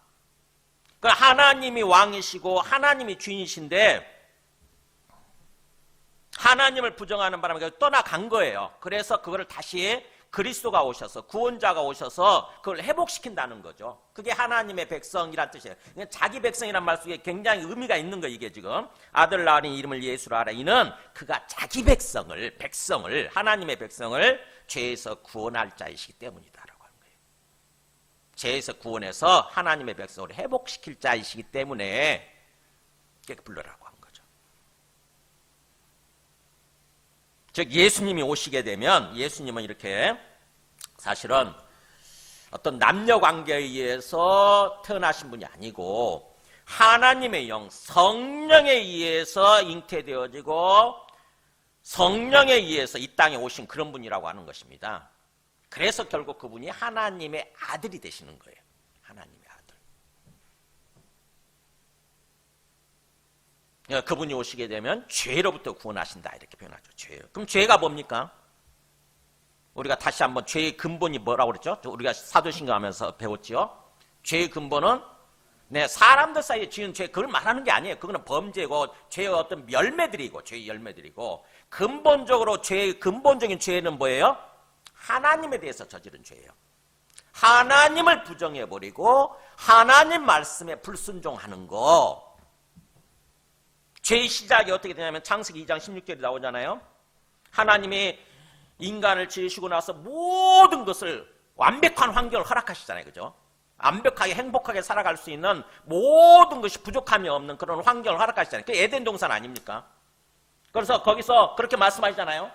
그러니까 하나님이 왕이시고 하나님이 주인이신데 하나님을 부정하는 바람에 떠나간 거예요. 그래서 그거를 다시 그리스도가 오셔서 구원자가 오셔서 그걸 회복시킨다는 거죠. 그게 하나님의 백성이란 뜻이에요. 자기 백성이란 말 속에 굉장히 의미가 있는 거예요. 이게 지금 아들 낳으니 이름을 예수라 하라. 이는 그가 자기 백성을 하나님의 백성을 죄에서 구원할 자이시기 때문이다라고 하는 거예요. 죄에서 구원해서 하나님의 백성을 회복시킬 자이시기 때문에 이렇게 불러라고 한 거죠. 즉 예수님이 오시게 되면 예수님은 이렇게 사실은 어떤 남녀 관계에 의해서 태어나신 분이 아니고 하나님의 영, 성령에 의해서 잉태되어지고 성령에 의해서 이 땅에 오신 그런 분이라고 하는 것입니다. 그래서 결국 그분이 하나님의 아들이 되시는 거예요. 하나님의 아들. 그분이 오시게 되면 죄로부터 구원하신다 이렇게 표현하죠. 죄요. 그럼 죄가 뭡니까? 우리가 다시 한번 죄의 근본이 뭐라고 그랬죠? 우리가 사도신경 하면서 배웠죠? 죄의 근본은 사람들 사이에 지은 죄 그걸 말하는 게 아니에요. 그거는 범죄고 죄의 어떤 열매들이고 죄의 열매들이고 근본적으로 죄의 근본적인 죄는 뭐예요? 하나님에 대해서 저지른 죄예요. 하나님을 부정해버리고 하나님 말씀에 불순종하는 거. 죄의 시작이 어떻게 되냐면 창세기 2장 16절이 나오잖아요. 하나님이 인간을 지으시고 나서 모든 것을 완벽한 환경을 허락하시잖아요. 그죠? 완벽하게 행복하게 살아갈 수 있는 모든 것이 부족함이 없는 그런 환경을 허락하시잖아요. 그게 에덴 동산 아닙니까? 그래서 거기서 그렇게 말씀하시잖아요.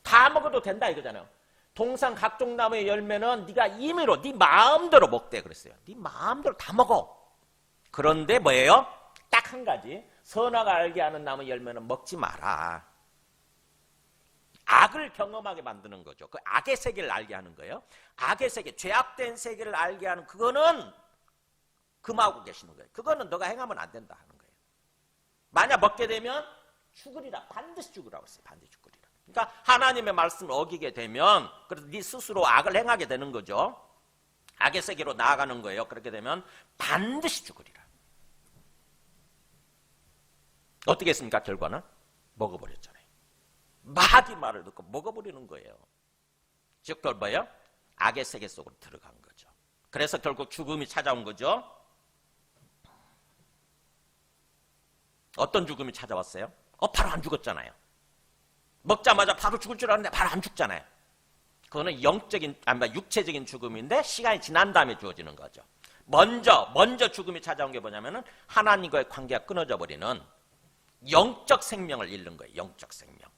다 먹어도 된다 이거잖아요. 동산 각종 나무의 열매는 네가 임의로 네 마음대로 먹대 그랬어요. 네 마음대로 다 먹어. 그런데 뭐예요? 딱 한 가지. 선악을 알게 하는 나무 열매는 먹지 마라. 악을 경험하게 만드는 거죠. 그 악의 세계를 알게 하는 거예요. 악의 세계, 죄악된 세계를 알게 하는 그거는 금하고 계시는 거예요. 그거는 너가 행하면 안 된다 하는 거예요. 만약 먹게 되면 죽으리라. 반드시 죽으라고 했어요. 반드시 죽으리라. 그러니까 하나님의 말씀을 어기게 되면 그래서 네 스스로 악을 행하게 되는 거죠. 악의 세계로 나아가는 거예요. 그렇게 되면 반드시 죽으리라. 어떻게 했습니까? 결과는 먹어버렸잖아요. 마귀 말을 듣고 먹어버리는 거예요. 즉 그걸 뭐예요? 악의 세계 속으로 들어간 거죠. 그래서 결국 죽음이 찾아온 거죠. 어떤 죽음이 찾아왔어요? 바로 안 죽었잖아요. 먹자마자 바로 죽을 줄 알았는데 바로 안 죽잖아요. 그거는 육체적인 죽음인데 시간이 지난 다음에 주어지는 거죠. 먼저 죽음이 찾아온 게 뭐냐면은 하나님과의 관계가 끊어져 버리는 영적 생명을 잃는 거예요. 영적 생명.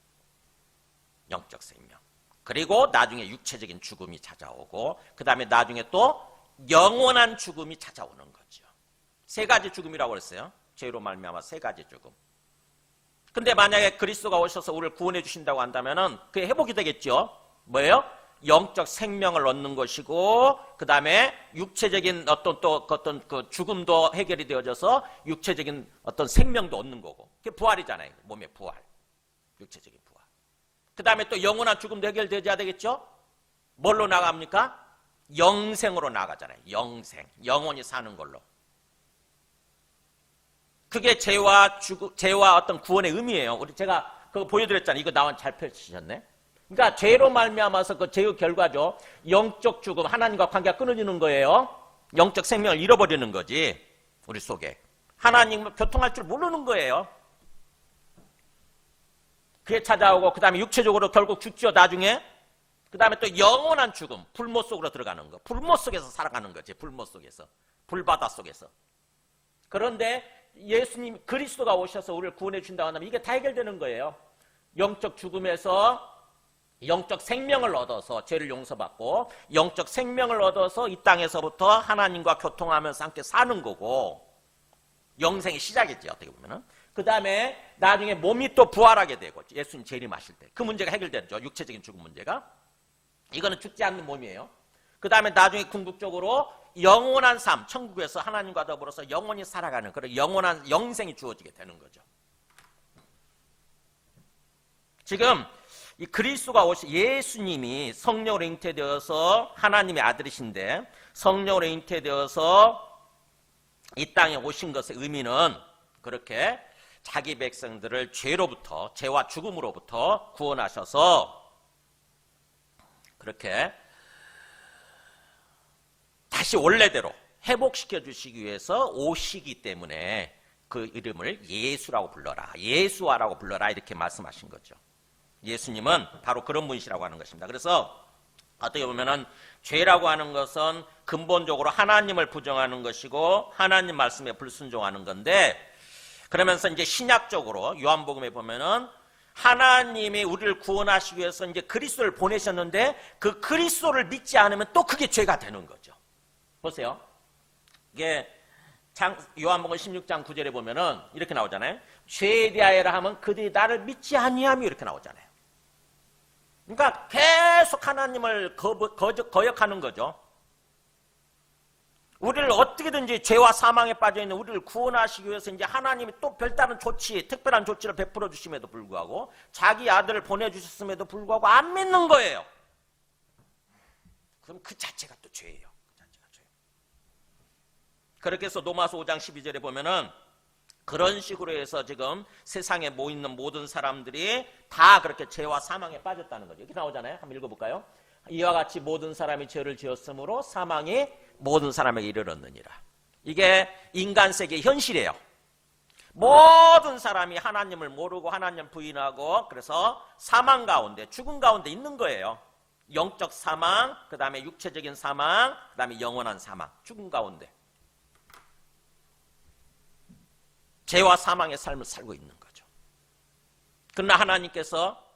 그리고 나중에 육체적인 죽음이 찾아오고 그 다음에 나중에 또 영원한 죽음이 찾아오는 거죠. 세 가지 죽음이라고 그랬어요. 죄로 말미암아 세 가지 죽음. 근데 만약에 그리스도가 오셔서 우리를 구원해 주신다고 한다면은 그게 회복이 되겠죠. 뭐예요? 영적 생명을 얻는 것이고 그 다음에 육체적인 어떤 그 죽음도 해결이 되어져서 육체적인 어떤 생명도 얻는 거고 그게 부활이잖아요. 몸의 부활, 육체적인 부활. 그 다음에 또 영원한 죽음도 해결되어야 되겠죠. 뭘로 나갑니까? 영생으로 나가잖아요. 영생, 영원히 사는 걸로. 그게 죄와 어떤 구원의 의미예요. 우리 제가 그거 보여드렸잖아요. 이거 나와 잘 펼치셨네. 그러니까 죄로 말미암아서 그 죄의 결과죠. 영적 죽음, 하나님과 관계가 끊어지는 거예요. 영적 생명을 잃어버리는 거지. 우리 속에 하나님과 교통할 줄 모르는 거예요. 그게 찾아오고 그 다음에 육체적으로 결국 죽죠. 나중에. 그 다음에 또 영원한 죽음, 불못 속으로 들어가는 거. 불못 속에서 살아가는 거지. 불못 속에서, 불바다 속에서. 그런데 예수님 그리스도가 오셔서 우리를 구원해 준다고 하면 이게 다 해결되는 거예요. 영적 죽음에서 영적 생명을 얻어서 죄를 용서받고 영적 생명을 얻어서 이 땅에서부터 하나님과 교통하면서 함께 사는 거고, 영생의 시작이지 어떻게 보면은. 그 다음에 나중에 몸이 또 부활하게 되고, 예수님 재림하실 때 그 문제가 해결되죠. 육체적인 죽음 문제가. 이거는 죽지 않는 몸이에요. 그 다음에 나중에 궁극적으로 영원한 삶, 천국에서 하나님과 더불어서 영원히 살아가는 그런 영원한 영생이 주어지게 되는 거죠. 지금 이 그리스도가 오신 예수님이 성령으로 잉태되어서 하나님의 아들이신데, 성령으로 잉태되어서 이 땅에 오신 것의 의미는 그렇게 자기 백성들을 죄로부터, 죄와 죽음으로부터 구원하셔서 그렇게 다시 원래대로 회복시켜 주시기 위해서 오시기 때문에 그 이름을 예수라고 불러라, 예수아라고 불러라, 이렇게 말씀하신 거죠. 예수님은 바로 그런 분이시라고 하는 것입니다. 그래서 어떻게 보면은 죄라고 하는 것은 근본적으로 하나님을 부정하는 것이고 하나님 말씀에 불순종하는 건데, 그러면서 이제 신약적으로 요한복음에 보면은 하나님이 우리를 구원하시기 위해서 이제 그리스도를 보내셨는데 그 그리스도를 믿지 않으면 또 그게 죄가 되는 거죠. 보세요. 이게 요한복음 16장 9절에 보면은 이렇게 나오잖아요. 죄에 대하여라 하면 그들이 나를 믿지 아니하며, 이렇게 나오잖아요. 그러니까 계속 하나님을 거역하는 거죠. 우리를 어떻게든지 죄와 사망에 빠져있는 우리를 구원하시기 위해서 이제 하나님이 또 별다른 조치, 특별한 조치를 베풀어 주심에도 불구하고 자기 아들을 보내주셨음에도 불구하고 안 믿는 거예요. 그럼 그 자체가 또 죄예요. 그 자체가 죄. 그렇게 해서 로마서 5장 12절에 보면은 그런 식으로 해서 지금 세상에 모이는 모든 사람들이 다 그렇게 죄와 사망에 빠졌다는 거죠. 이렇게 나오잖아요. 한번 읽어볼까요? 이와 같이 모든 사람이 죄를 지었으므로 사망이 모든 사람에게 이르렀느니라. 이게 인간 세계의 현실이에요. 모든 사람이 하나님을 모르고 하나님을 부인하고 그래서 사망 가운데, 죽음 가운데 있는 거예요. 영적 사망, 그 다음에 육체적인 사망, 그 다음에 영원한 사망, 죽음 가운데 죄와 사망의 삶을 살고 있는 거죠. 그러나 하나님께서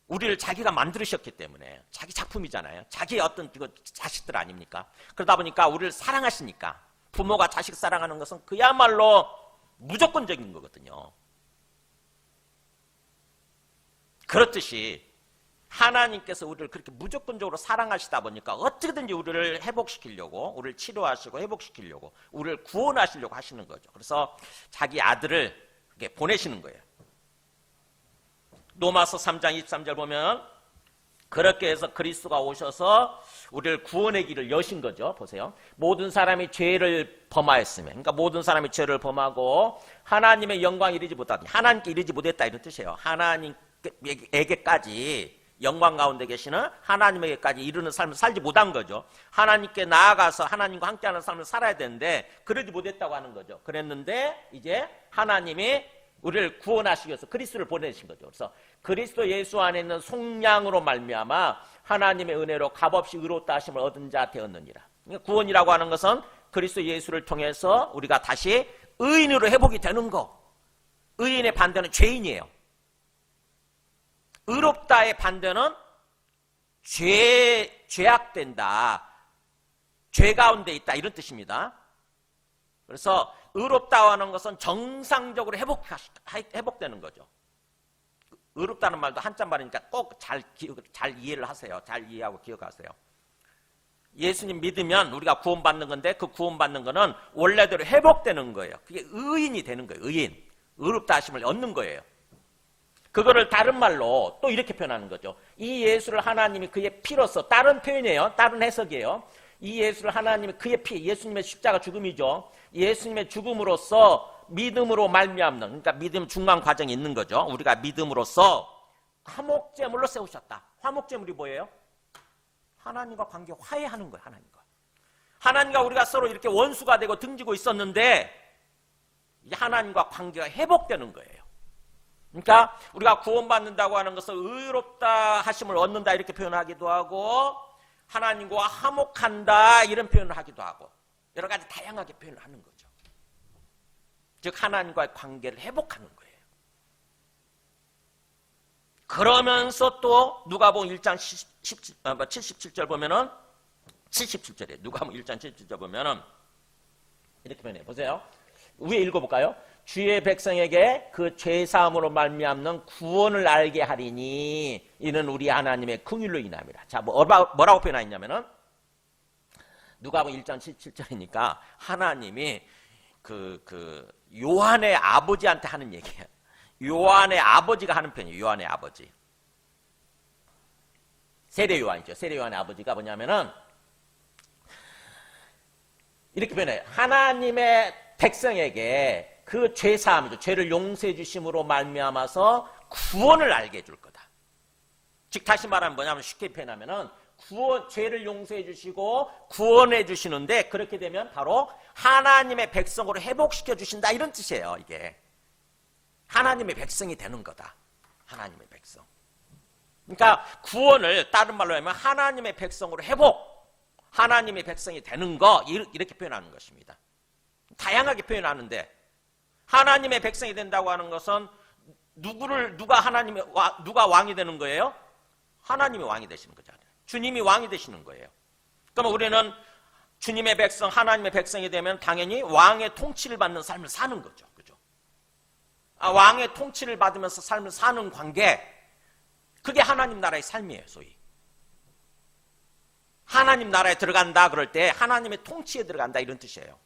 우리를 자기가 만들으셨기 때문에, 자기 작품이잖아요. 자기의 어떤 자식들 아닙니까? 그러다 보니까 우리를 사랑하시니까, 부모가 자식 사랑하는 것은 그야말로 무조건적인 거거든요. 그렇듯이 하나님께서 우리를 그렇게 무조건적으로 사랑하시다 보니까 어떻게든지 우리를 회복시키려고, 우리를 치료하시고 회복시키려고, 우리를 구원하시려고 하시는 거죠. 그래서 자기 아들을 이렇게 보내시는 거예요. 로마서 3장 23절 보면 그렇게 해서 그리스도가 오셔서 우리를 구원의 길을 여신 거죠. 보세요. 모든 사람이 죄를 범하였으면, 그러니까 모든 사람이 죄를 범하고 하나님의 영광에 이르지 못하다, 하나님께 이르지 못했다, 이런 뜻이에요. 하나님에게까지, 영광 가운데 계시는 하나님에게까지 이르는 삶을 살지 못한 거죠. 하나님께 나아가서 하나님과 함께하는 삶을 살아야 되는데 그러지 못했다고 하는 거죠. 그랬는데 이제 하나님이 우리를 구원하시기 위해서 그리스도를 보내신 거죠. 그래서 그리스도 예수 안에 있는 속량으로 말미암아 하나님의 은혜로 값없이 의롭다 하심을 얻은 자 되었느니라. 그러니까 구원이라고 하는 것은 그리스도 예수를 통해서 우리가 다시 의인으로 회복이 되는 거. 의인의 반대는 죄인이에요. 의롭다의 반대는 죄악된다, 죄 가운데 있다, 이런 뜻입니다. 그래서 의롭다고 하는 것은 정상적으로 회복되는 거죠. 의롭다는 말도 한자말이니까 꼭 잘 이해를 하세요. 잘 이해하고 기억하세요. 예수님 믿으면 우리가 구원받는 건데 그 구원받는 거는 원래대로 회복되는 거예요. 그게 의인이 되는 거예요. 의인. 의롭다 하심을 얻는 거예요. 그거를 다른 말로 또 이렇게 표현하는 거죠. 이 예수를 하나님이 그의 피로써, 다른 표현이에요. 다른 해석이에요. 이 예수를 하나님이 그의 피, 예수님의 십자가 죽음이죠. 예수님의 죽음으로써 믿음으로 말미암는, 그러니까 믿음 중간 과정이 있는 거죠. 우리가 믿음으로써 화목제물로 세우셨다. 화목제물이 뭐예요? 하나님과 관계 화해하는 거예요. 하나님과. 하나님과 우리가 서로 이렇게 원수가 되고 등지고 있었는데 이제 하나님과 관계가 회복되는 거예요. 그러니까 우리가 구원받는다고 하는 것을 의롭다 하심을 얻는다 이렇게 표현하기도 하고 하나님과 화목한다 이런 표현을 하기도 하고 여러 가지 다양하게 표현을 하는 거죠. 즉 하나님과의 관계를 회복하는 거예요. 그러면서 또 누가복음 1장 77절 보면은 77절에 누가복음 1장 77절 보면은 이렇게 표현해요. 보세요. 위에 읽어볼까요? 주의 백성에게 그 죄사함으로 말미암는 구원을 알게 하리니 이는 우리 하나님의 긍휼로 인함이라. 자, 뭐라고 표현하냐면은 누가복음 1장 77절이니까 하나님이 그 요한의 아버지한테 하는 얘기예요. 요한의 아버지가 하는 편이에요. 요한의 아버지. 세례 요한이죠. 세례 요한의 아버지가 뭐냐면은 이렇게 표현해요. 하나님의 백성에게 그 죄사함이죠. 죄를 용서해 주심으로 말미암아서 구원을 알게 해줄 거다. 즉 다시 말하면 뭐냐면 쉽게 표현하면은 죄를 용서해 주시고 구원해 주시는데 그렇게 되면 바로 하나님의 백성으로 회복시켜 주신다 이런 뜻이에요. 이게 하나님의 백성이 되는 거다. 하나님의 백성. 그러니까 구원을 다른 말로 하면 하나님의 백성으로 하나님의 백성이 되는 거 이렇게 표현하는 것입니다. 다양하게 표현하는데 하나님의 백성이 된다고 하는 것은 누가 왕이 되는 거예요? 하나님이 왕이 되시는 거잖아요. 주님이 왕이 되시는 거예요. 그럼 우리는 주님의 백성, 하나님의 백성이 되면 당연히 왕의 통치를 받는 삶을 사는 거죠. 그죠? 왕의 통치를 받으면서 삶을 사는 관계, 그게 하나님 나라의 삶이에요, 소위. 하나님 나라에 들어간다 그럴 때 하나님의 통치에 들어간다 이런 뜻이에요.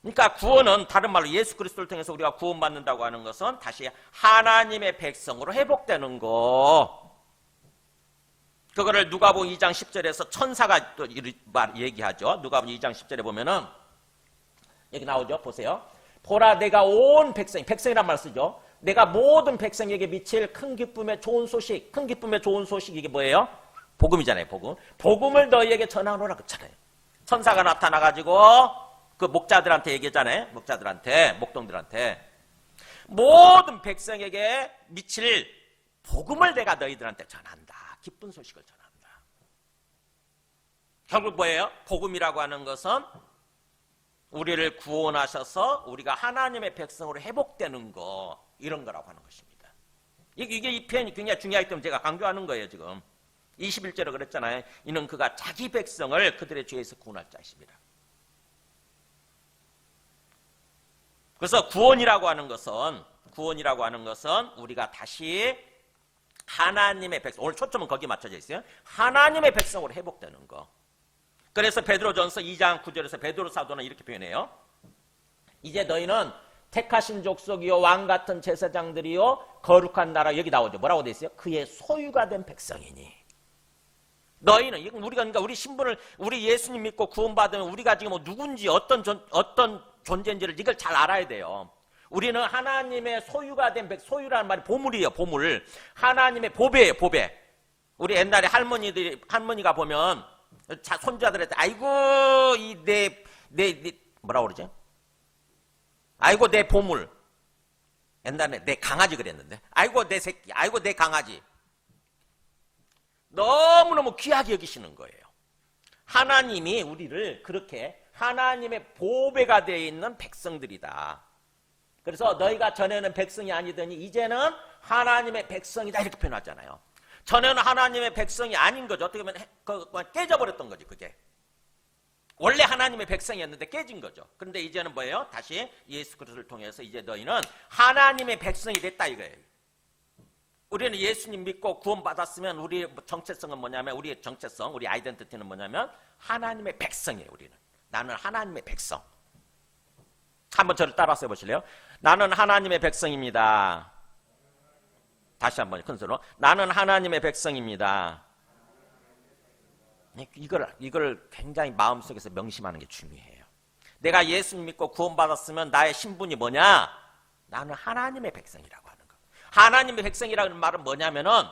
그러니까 구원은 다른 말로 예수 그리스도를 통해서 우리가 구원받는다고 하는 것은 다시 하나님의 백성으로 회복되는 거. 그거를 누가복음 2장 10절에서 천사가 또 얘기하죠. 누가복음 2장 10절에 보면은 여기 나오죠. 보세요. 보라 내가 온 백성이란 말 쓰죠. 내가 모든 백성에게 미칠 큰 기쁨의 좋은 소식, 큰 기쁨의 좋은 소식 이게 뭐예요? 복음이잖아요. 복음을 너희에게 전하노라 그랬잖아요. 천사가 나타나가지고 그 목자들한테 얘기했잖아요. 목동들한테 모든 백성에게 미칠 복음을 내가 너희들한테 전한다. 기쁜 소식을 전한다. 결국 뭐예요? 복음이라고 하는 것은 우리를 구원하셔서 우리가 하나님의 백성으로 회복되는 거 이런 거라고 하는 것입니다. 이게 이 표현이 굉장히 중요하기 때문에 제가 강조하는 거예요. 지금 21절에 그랬잖아요. 이는 그가 자기 백성을 그들의 죄에서 구원할 자이십니다. 그래서 구원이라고 하는 것은 우리가 다시 하나님의 백성, 오늘 초점은 거기에 맞춰져 있어요. 하나님의 백성으로 회복되는 거. 그래서 베드로전서 2장 9절에서 베드로 사도는 이렇게 표현해요. 이제 너희는 택하신 족속이요 왕 같은 제사장들이요 거룩한 나라, 여기 나오죠. 뭐라고 돼 있어요? 그의 소유가 된 백성이니. 너희는 그러니까 우리 신분을 우리 예수님 믿고 구원받으면 우리가 지금 누군지 어떤 존재인지를 이걸 잘 알아야 돼요. 우리는 하나님의 소유가 된 소유라는 말이 보물이에요. 보물. 하나님의 보배예요. 보배. 우리 옛날에 할머니가 보면 손자들한테 아이고 내 뭐라고 그러지? 아이고 내 보물. 옛날에 내 강아지 그랬는데 아이고 내 새끼, 아이고 내 강아지. 너무너무 귀하게 여기시는 거예요. 하나님이 우리를 그렇게 하나님의 보배가 되어 있는 백성들이다. 그래서 너희가 전에는 백성이 아니더니 이제는 하나님의 백성이다 이렇게 표현하잖아요. 전에는 하나님의 백성이 아닌 거죠. 어떻게 보면 깨져버렸던 거지. 그게 원래 하나님의 백성이었는데 깨진 거죠. 그런데 이제는 뭐예요? 다시 예수 그리스도를 통해서 이제 너희는 하나님의 백성이 됐다 이거예요. 우리는 예수님 믿고 구원받았으면 우리의 정체성은 뭐냐면 우리의 정체성, 우리 아이덴티티는 뭐냐면 하나님의 백성이에요. 우리는 나는 하나님의 백성. 한번 저를 따라서 해보실래요? 나는 하나님의 백성입니다. 다시 한번 큰 소리로. 나는 하나님의 백성입니다. 이걸 굉장히 마음속에서 명심하는 게 중요해요. 내가 예수 믿고 구원받았으면 나의 신분이 뭐냐? 나는 하나님의 백성이라고 하는 거. 하나님의 백성이라는 말은 뭐냐면은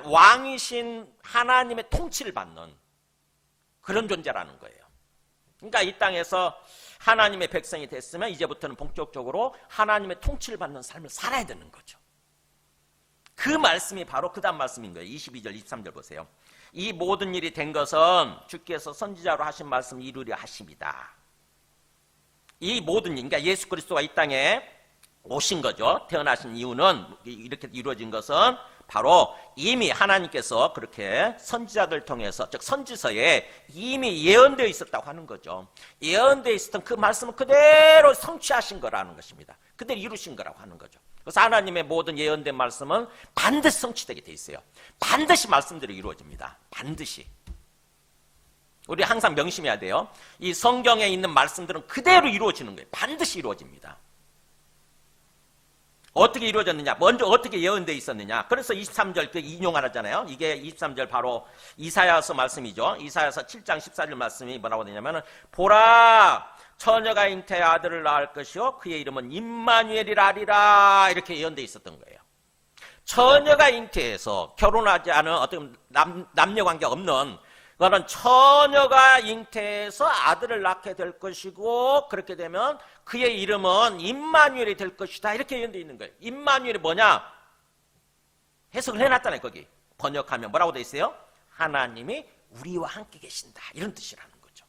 왕이신 하나님의 통치를 받는 그런 존재라는 거예요. 그러니까 이 땅에서 하나님의 백성이 됐으면 이제부터는 본격적으로 하나님의 통치를 받는 삶을 살아야 되는 거죠. 그 말씀이 바로 그 다음 말씀인 거예요. 22절, 23절 보세요. 이 모든 일이 된 것은 주께서 선지자로 하신 말씀을 이루려 하십니다. 이 모든 일, 그러니까 예수 그리스도가 이 땅에 오신 거죠. 태어나신 이유는 이렇게 이루어진 것은 바로 이미 하나님께서 그렇게 선지자들 통해서, 즉 선지서에 이미 예언되어 있었다고 하는 거죠. 예언되어 있었던 그 말씀을 그대로 성취하신 거라는 것입니다. 그대로 이루신 거라고 하는 거죠. 그래서 하나님의 모든 예언된 말씀은 반드시 성취되게 돼 있어요. 반드시 말씀대로 이루어집니다. 반드시. 우리 항상 명심해야 돼요. 이 성경에 있는 말씀들은 그대로 이루어지는 거예요. 반드시 이루어집니다. 어떻게 이루어졌느냐? 먼저 어떻게 예언되어 있었느냐? 그래서 23절 인용하잖아요. 이게 23절 바로 이사야서 말씀이죠. 이사야서 7장 14절 말씀이 뭐라고 되냐면 보라 처녀가 잉태해 아들을 낳을 것이요 그의 이름은 임마누엘이라 하리라 이렇게 예언되어 있었던 거예요. 처녀가 잉태해서 결혼하지 않은 어떤 남녀관계 없는 그거는 처녀가 잉태해서 아들을 낳게 될 것이고 그렇게 되면 그의 이름은 임마누엘이 될 것이다 이렇게 예언되어 있는 거예요. 임마누엘이 뭐냐? 해석을 해놨잖아요. 거기 번역하면 뭐라고 되어 있어요? 하나님이 우리와 함께 계신다 이런 뜻이라는 거죠.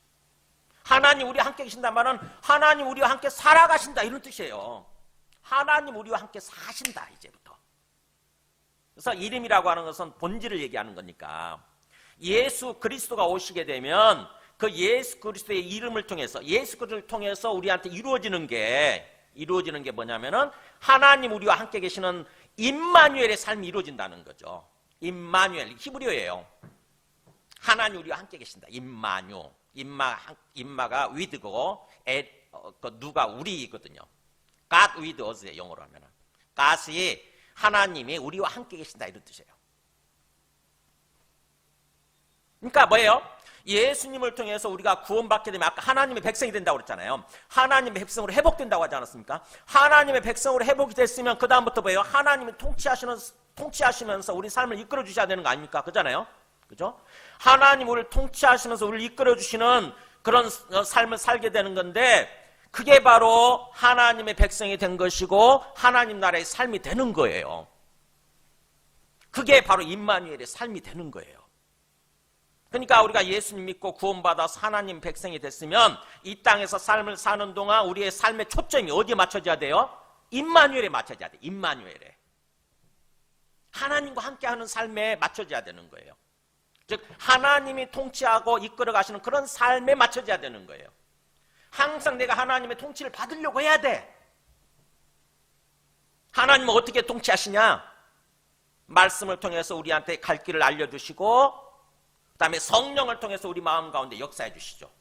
하나님 우리와 함께 계신다는 말은 하나님 우리와 함께 살아가신다 이런 뜻이에요. 하나님 우리와 함께 사신다 이제부터. 그래서 이름이라고 하는 것은 본질을 얘기하는 거니까 예수 그리스도가 오시게 되면 그 예수 그리스도의 이름을 통해서 예수 그리스도를 통해서 우리한테 이루어지는 게 뭐냐면은 하나님 우리와 함께 계시는 임마누엘의 삶이 이루어진다는 거죠. 임마누엘 히브리어예요. 하나님 우리와 함께 계신다. 임마누 임마가 with고 누가 우리거든요. God with us예요. 영어로 하면은 God이 하나님이 우리와 함께 계신다 이런 뜻이에요. 그러니까 뭐예요? 예수님을 통해서 우리가 구원받게 되면 아까 하나님의 백성이 된다고 그랬잖아요. 하나님의 백성으로 회복된다고 하지 않았습니까? 하나님의 백성으로 회복이 됐으면 그 다음부터 뭐예요? 하나님이 통치하시면서 우리 삶을 이끌어 주셔야 되는 거 아닙니까? 그잖아요. 그죠? 하나님 우리를 통치하시면서 우리를 이끌어 주시는 그런 삶을 살게 되는 건데 그게 바로 하나님의 백성이 된 것이고 하나님 나라의 삶이 되는 거예요. 그게 바로 임마누엘의 삶이 되는 거예요. 그러니까 우리가 예수님 믿고 구원받아서 하나님 백성이 됐으면 이 땅에서 삶을 사는 동안 우리의 삶의 초점이 어디에 맞춰져야 돼요? 임마누엘에 맞춰져야 돼. 임마누엘에. 하나님과 함께하는 삶에 맞춰져야 되는 거예요. 즉 하나님이 통치하고 이끌어 가시는 그런 삶에 맞춰져야 되는 거예요. 항상 내가 하나님의 통치를 받으려고 해야 돼. 하나님은 어떻게 통치하시냐? 말씀을 통해서 우리한테 갈 길을 알려주시고 그 다음에 성령을 통해서 우리 마음 가운데 역사해 주시죠.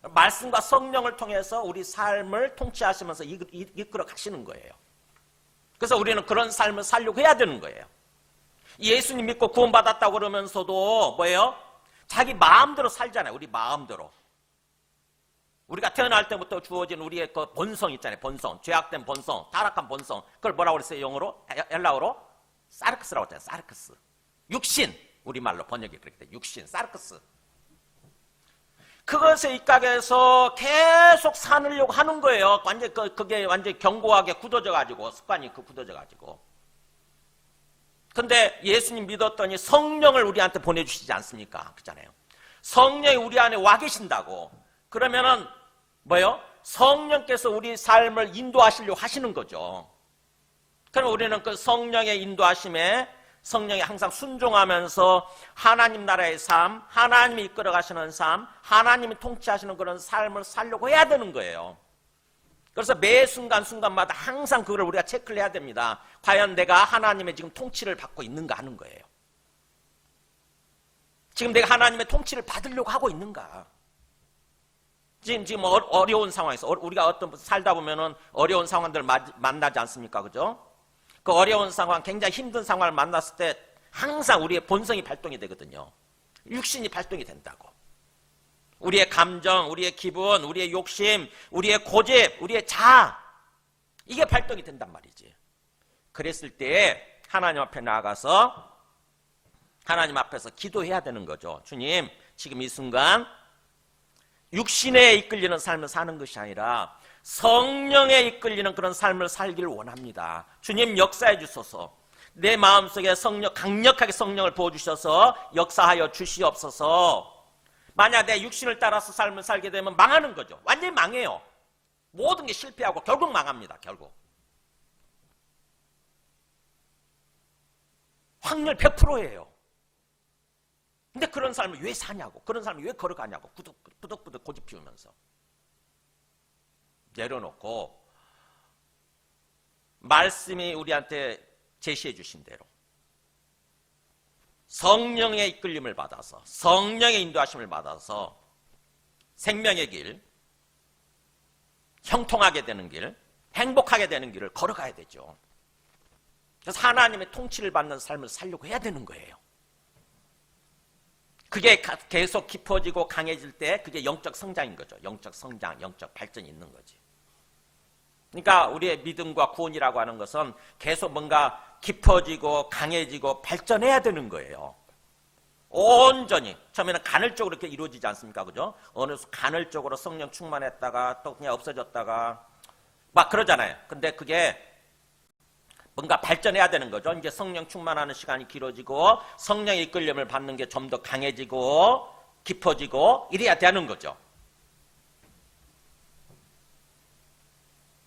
말씀과 성령을 통해서 우리 삶을 통치하시면서 이끌어 가시는 거예요. 그래서 우리는 그런 삶을 살려고 해야 되는 거예요. 예수님 믿고 구원받았다고 그러면서도 뭐예요? 자기 마음대로 살잖아요. 우리 마음대로. 우리가 태어날 때부터 주어진 우리의 그 본성 있잖아요. 본성. 죄악된 본성, 타락한 본성. 그걸 뭐라고 그랬어요? 영어로? 헬라어로? 사르크스라고 했잖아요. 사르크스. 육신, 우리말로 번역이 그렇게 돼. 육신, 사르크스. 그것에 입각해서 계속 사느려고 하는 거예요. 그게 완전히 견고하게 굳어져가지고, 습관이 굳어져가지고. 근데 예수님 믿었더니 성령을 우리한테 보내주시지 않습니까? 그렇잖아요. 성령이 우리 안에 와 계신다고. 그러면은 뭐예요? 성령께서 우리 삶을 인도하시려고 하시는 거죠. 그럼 우리는 그 성령의 인도하심에 성령에 항상 순종하면서 하나님 나라의 삶, 하나님이 이끌어 가시는 삶, 하나님이 통치하시는 그런 삶을 살려고 해야 되는 거예요. 그래서 매 순간순간마다 항상 그걸 우리가 체크를 해야 됩니다. 과연 내가 하나님의 지금 통치를 받고 있는가 하는 거예요. 지금 내가 하나님의 통치를 받으려고 하고 있는가. 지금 어려운 상황에서 우리가 어떤 살다 보면은 어려운 상황들 만나지 않습니까? 그죠? 그 어려운 상황, 굉장히 힘든 상황을 만났을 때 항상 우리의 본성이 발동이 되거든요. 육신이 발동이 된다고. 우리의 감정, 우리의 기분, 우리의 욕심, 우리의 고집, 우리의 자아, 이게 발동이 된단 말이지. 그랬을 때 하나님 앞에 나아가서 하나님 앞에서 기도해야 되는 거죠. 주님, 지금 이 순간 육신에 이끌리는 삶을 사는 것이 아니라 성령에 이끌리는 그런 삶을 살기를 원합니다. 주님, 역사해 주소서. 내 마음속에 강력하게 성령을 부어주셔서 역사하여 주시옵소서. 만약 내 육신을 따라서 삶을 살게 되면 망하는 거죠. 완전히 망해요. 모든 게 실패하고 결국 망합니다. 결국. 확률 100%예요. 근데 그런 삶을 왜 사냐고, 그런 삶을 왜 걸어가냐고, 부득부득 고집 피우면서 내려놓고 말씀이 우리한테 제시해 주신 대로 성령의 이끌림을 받아서, 성령의 인도하심을 받아서 생명의 길, 형통하게 되는 길, 행복하게 되는 길을 걸어가야 되죠. 그래서 하나님의 통치를 받는 삶을 살려고 해야 되는 거예요. 그게 계속 깊어지고 강해질 때 그게 영적 성장인 거죠. 영적 성장, 영적 발전이 있는 거지. 그러니까 우리의 믿음과 구원이라고 하는 것은 계속 뭔가 깊어지고 강해지고 발전해야 되는 거예요. 온전히. 처음에는 간헐적으로 이렇게 이루어지지 않습니까? 그죠? 어느 간헐적으로 성령 충만했다가 또 그냥 없어졌다가 막 그러잖아요. 근데 그게 뭔가 발전해야 되는 거죠. 이제 성령 충만하는 시간이 길어지고 성령의 이끌림을 받는 게 좀 더 강해지고 깊어지고 이래야 되는 거죠.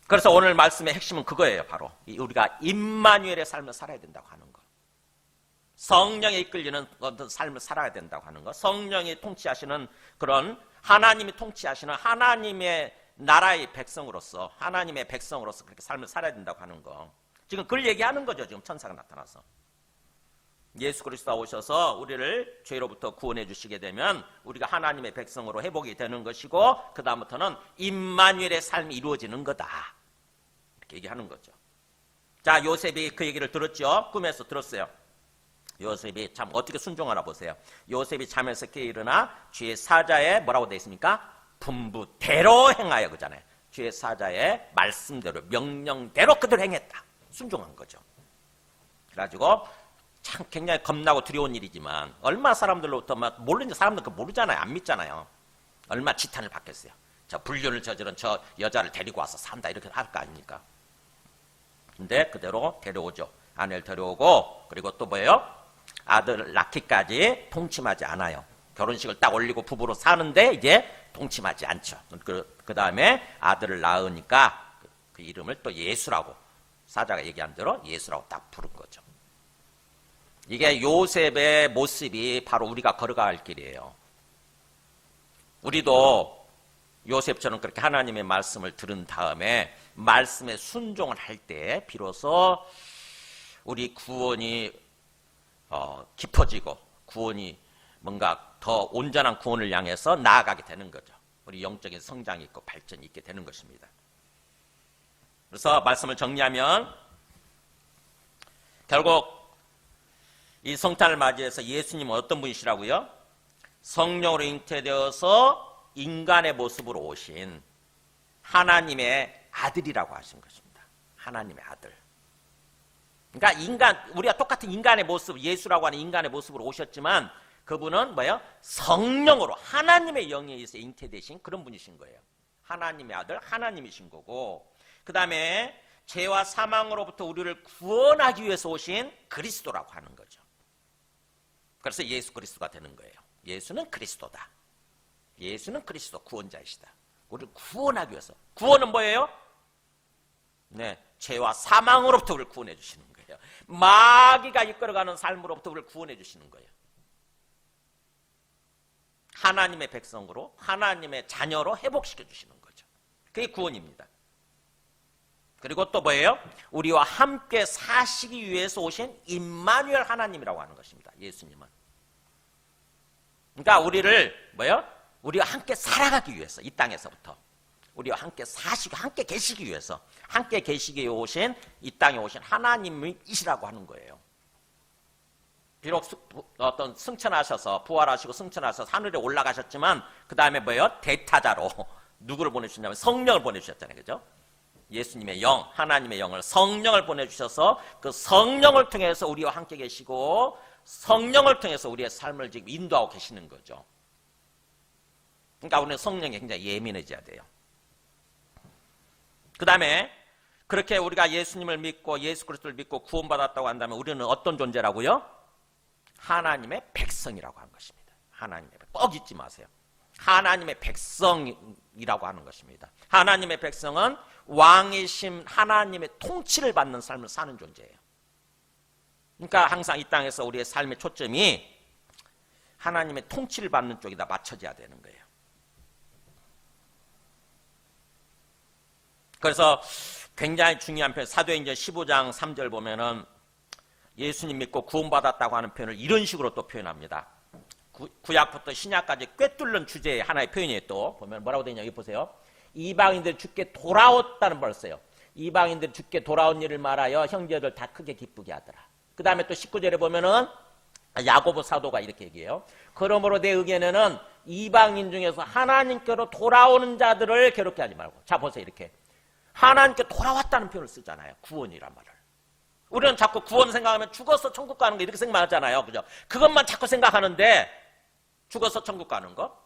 그래서 오늘 말씀의 핵심은 그거예요. 바로 우리가 임마누엘의 삶을 살아야 된다고 하는 거. 성령에 이끌리는 어떤 삶을 살아야 된다고 하는 거. 성령이 통치하시는 그런 하나님이 통치하시는 하나님의 나라의 백성으로서, 하나님의 백성으로서 그렇게 삶을 살아야 된다고 하는 거. 지금 그걸 얘기하는 거죠. 지금 천사가 나타나서. 예수 그리스도가 오셔서 우리를 죄로부터 구원해 주시게 되면 우리가 하나님의 백성으로 회복이 되는 것이고 그 다음부터는 임마누엘의 삶이 이루어지는 거다. 이렇게 얘기하는 거죠. 자, 요셉이 그 얘기를 들었죠. 꿈에서 들었어요. 요셉이 참 어떻게 순종하나 보세요. 요셉이 잠에서 깨 일어나 주의 사자의 뭐라고 되어 있습니까? 분부대로 행하여, 그잖아요. 주의 사자의 말씀대로, 명령대로 그대로 행했다. 순종한 거죠. 그래가지고 참 굉장히 겁나고 두려운 일이지만 얼마 사람들로부터 막 모르는 사람들 그거 모르잖아요. 안 믿잖아요. 얼마 지탄을 받겠어요. 저 불륜을 저지른 저 여자를 데리고 와서 산다 이렇게 할 거 아닙니까? 근데 그대로 데려오죠. 아내를 데려오고 그리고 또 뭐예요? 아들 낳기까지 동침하지 않아요. 결혼식을 딱 올리고 부부로 사는데 이제 동침하지 않죠. 그 다음에 아들을 낳으니까 그 이름을 또 예수라고, 사자가 얘기한 대로 예수라고 딱 부른 거죠. 이게 요셉의 모습이 바로 우리가 걸어갈 길이에요. 우리도 요셉처럼 그렇게 하나님의 말씀을 들은 다음에 말씀에 순종을 할 때 비로소 우리 구원이 깊어지고 구원이 뭔가 더 온전한 구원을 향해서 나아가게 되는 거죠. 우리 영적인 성장이 있고 발전이 있게 되는 것입니다. 그래서 말씀을 정리하면 결국 이 성탄을 맞이해서 예수님은 어떤 분이시라고요? 성령으로 잉태되어서 인간의 모습으로 오신 하나님의 아들이라고 하신 것입니다. 하나님의 아들. 그러니까 우리가 똑같은 인간의 모습, 예수라고 하는 인간의 모습으로 오셨지만 그분은 뭐예요? 성령으로 하나님의 영에 의해서 잉태되신 그런 분이신 거예요. 하나님의 아들, 하나님이신 거고, 그 다음에 죄와 사망으로부터 우리를 구원하기 위해서 오신 그리스도라고 하는 거죠. 그래서 예수 그리스도가 되는 거예요. 예수는 그리스도다. 예수는 그리스도 구원자이시다. 우리를 구원하기 위해서. 구원은 뭐예요? 네, 죄와 사망으로부터 우리를 구원해 주시는 거예요. 마귀가 이끌어가는 삶으로부터 우리를 구원해 주시는 거예요. 하나님의 백성으로, 하나님의 자녀로 회복시켜 주시는 거죠. 그게 구원입니다. 그리고 또 뭐예요? 우리와 함께 사시기 위해서 오신 임마누엘 하나님이라고 하는 것입니다. 예수님은. 그러니까 우리를 뭐예요? 우리와 함께 살아가기 위해서, 이 땅에서부터 우리와 함께 사시고 함께 계시기 위해서, 함께 계시기 위해 오신, 이 땅에 오신 하나님이시라고 하는 거예요. 비록 어떤 승천하셔서, 부활하시고 승천하셔서 하늘에 올라가셨지만 그 다음에 뭐예요? 대타자로 누구를 보내주셨냐면 성령을 보내주셨잖아요. 그죠? 예수님의 영, 하나님의 영을, 성령을 보내주셔서 그 성령을 통해서 우리와 함께 계시고 성령을 통해서 우리의 삶을 지금 인도하고 계시는 거죠. 그러니까 우리는 성령에 굉장히 예민해져야 돼요. 그 다음에 그렇게 우리가 예수님을 믿고 예수 그리스도를 믿고 구원받았다고 한다면 우리는 어떤 존재라고요? 하나님의 백성이라고 하는 것입니다. 하나님의 뻑 잊지 마세요. 하나님의 백성이라고 하는 것입니다. 하나님의 백성은 왕이신 하나님의 통치를 받는 삶을 사는 존재예요. 그러니까 항상 이 땅에서 우리의 삶의 초점이 하나님의 통치를 받는 쪽에다 맞춰져야 되는 거예요. 그래서 굉장히 중요한 표현, 사도행전 15장 3절 보면은 예수님 믿고 구원받았다고 하는 표현을 이런 식으로 또 표현합니다. 구약부터 신약까지 꿰뚫는 주제의 하나의 표현이에요. 또 보면 뭐라고 되냐, 여기 보세요. 이방인들 주께 돌아왔다는 말을 써요. 이방인들 주께 돌아온 일을 말하여 형제들 다 크게 기쁘게 하더라. 그 다음에 또 19절에 보면은 야고보 사도가 이렇게 얘기해요. 그러므로 내 의견에는 이방인 중에서 하나님께로 돌아오는 자들을 괴롭게 하지 말고. 자 보세요. 이렇게 하나님께 돌아왔다는 표현을 쓰잖아요. 구원이란 말을. 우리는 자꾸 구원 생각하면 죽어서 천국 가는 거 이렇게 생각하잖아요. 그죠? 그것만 자꾸 생각하는데, 죽어서 천국 가는 거?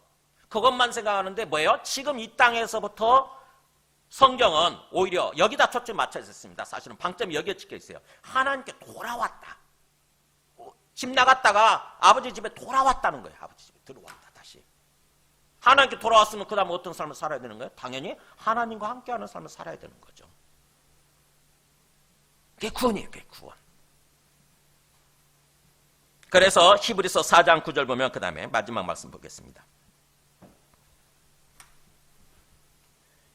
그것만 생각하는데 뭐예요? 지금 이 땅에서부터 성경은 오히려 여기다 초점 맞춰 있습니다. 사실은 방점이 여기에 찍혀 있어요. 하나님께 돌아왔다. 집 나갔다가 아버지 집에 돌아왔다는 거예요. 아버지 집에 들어왔다 다시. 하나님께 돌아왔으면 그 다음에 어떤 삶을 살아야 되는 거예요? 당연히 하나님과 함께하는 삶을 살아야 되는 거죠. 그게 구원이에요. 그게 구원. 그래서 히브리서 4장 9절 보면 그 다음에 마지막 말씀 보겠습니다.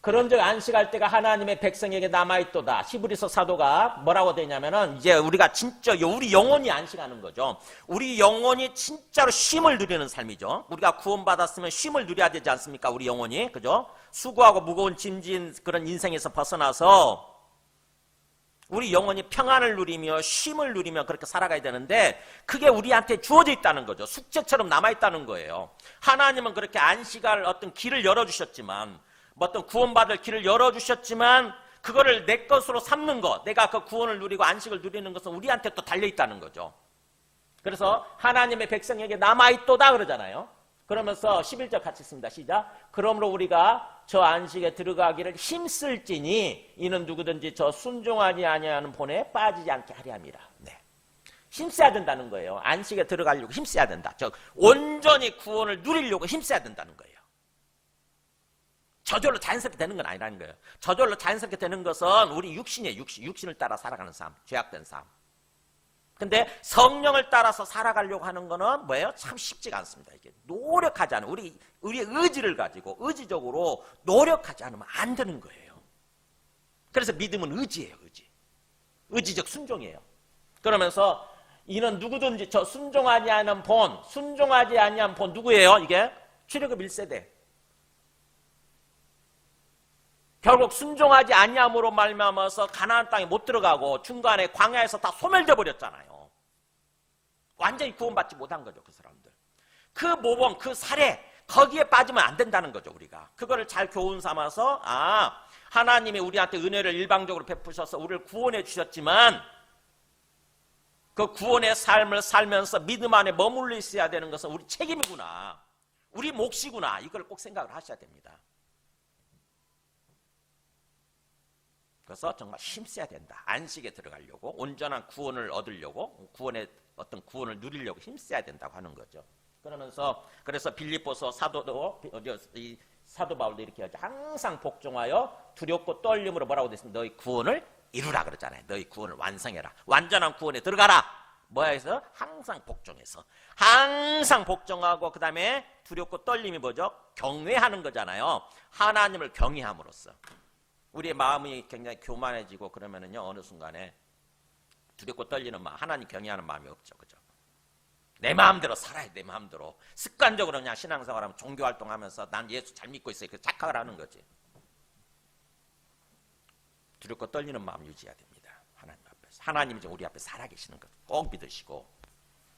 그런즉 안식할 때가 하나님의 백성에게 남아있도다. 히브리서 사도가 뭐라고 되냐면은 이제 우리가 진짜 우리 영혼이 안식하는 거죠. 우리 영혼이 진짜로 쉼을 누리는 삶이죠. 우리가 구원받았으면 쉼을 누려야 되지 않습니까? 우리 영혼이. 그죠? 수고하고 무거운 짐진 그런 인생에서 벗어나서 우리 영혼이 평안을 누리며 쉼을 누리며 그렇게 살아가야 되는데 그게 우리한테 주어져 있다는 거죠. 숙제처럼 남아있다는 거예요. 하나님은 그렇게 안식할 어떤 길을 열어주셨지만, 어떤 구원받을 길을 열어주셨지만 그거를 내 것으로 삼는 것, 내가 그 구원을 누리고 안식을 누리는 것은 우리한테 또 달려있다는 거죠. 그래서 하나님의 백성에게 남아있도다 그러잖아요. 그러면서 11절 같이 씁니다. 시작. 그러므로 우리가 저 안식에 들어가기를 힘쓸지니 이는 누구든지 저 순종하지 아니하는 본에 빠지지 않게 하려 함이라. 네. 힘써야 된다는 거예요. 안식에 들어가려고 힘써야 된다. 즉 온전히 구원을 누리려고 힘써야 된다는 거예요. 저절로 자연스럽게 되는 건 아니라는 거예요. 저절로 자연스럽게 되는 것은 우리 육신이에요. 육신을 따라 살아가는 삶, 죄악된 삶. 근데 성령을 따라서 살아가려고 하는 거는 뭐예요? 참 쉽지가 않습니다. 이게 노력하지 않으면 우리의 의지를 가지고 의지적으로 노력하지 않으면 안 되는 거예요. 그래서 믿음은 의지예요. 의지적 순종이에요. 그러면서 이는 누구든지 저 순종하지 않은 본, 순종하지 아니한 본 누구예요? 이게 출애굽 1세대. 결국 순종하지 아니함으로 말미암아서 가나안 땅에 못 들어가고 중간에 광야에서 다 소멸돼 버렸잖아요. 완전히 구원받지 못한 거죠. 그 사람들. 그 모범, 그 사례 거기에 빠지면 안 된다는 거죠. 우리가 그거를 잘 교훈 삼아서 하나님이 우리한테 은혜를 일방적으로 베푸셔서 우리를 구원해 주셨지만 그 구원의 삶을 살면서 믿음 안에 머물러 있어야 되는 것은 우리 책임이구나, 우리 몫이구나, 이걸 꼭 생각을 하셔야 됩니다. 그래서 정말 힘써야 된다. 안식에 들어가려고, 온전한 구원을 얻으려고, 어떤 구원을 누리려고 힘써야 된다고 하는 거죠. 그래서 빌립보서 사도 바울도 이렇게 하죠. 항상 복종하여 두렵고 떨림으로 뭐라고 됐습니까? 너희 구원을 이루라 그러잖아요. 너희 구원을 완성해라. 완전한 구원에 들어가라. 뭐야 해서? 항상 복종해서. 항상 복종하고 그 다음에 두렵고 떨림이 뭐죠? 경외하는 거잖아요. 하나님을 경외함으로써. 우리의 마음이 굉장히 교만해지고 그러면은요, 어느 순간에 두렵고 떨리는 마음, 하나님 경외하는 마음이 없죠. 그죠? 내 마음대로 살아야 돼. 내 마음대로. 습관적으로 그냥 신앙생활하면 종교활동하면서 난 예수 잘 믿고 있어요. 그 착각을 하는 거지. 두렵고 떨리는 마음 유지해야 됩니다. 하나님 앞에서. 하나님이 지금 우리 앞에 살아계시는 것 꼭 믿으시고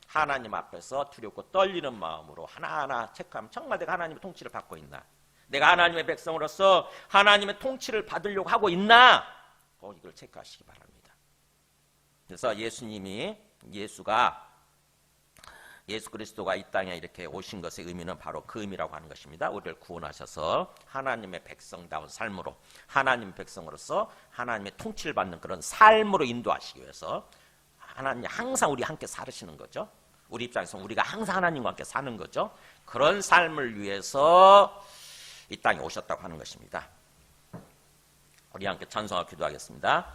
하나님 앞에서 두렵고 떨리는 마음으로 하나하나 체크하면 정말 내가 하나님의 통치를 받고 있나? 내가 하나님의 백성으로서 하나님의 통치를 받으려고 하고 있나? 꼭 이걸 체크하시기 바랍니다. 그래서 예수 그리스도가 이 땅에 이렇게 오신 것의 의미는 바로 그 의미라고 하는 것입니다. 우리를 구원하셔서 하나님의 백성다운 삶으로, 하나님의 백성으로서 하나님의 통치를 받는 그런 삶으로 인도하시기 위해서 하나님이 항상 우리 함께 살으시는 거죠. 우리 입장에서 우리가 항상 하나님과 함께 사는 거죠. 그런 삶을 위해서 이 땅에 오셨다고 하는 것입니다. 우리 함께 찬송하고 기도하겠습니다.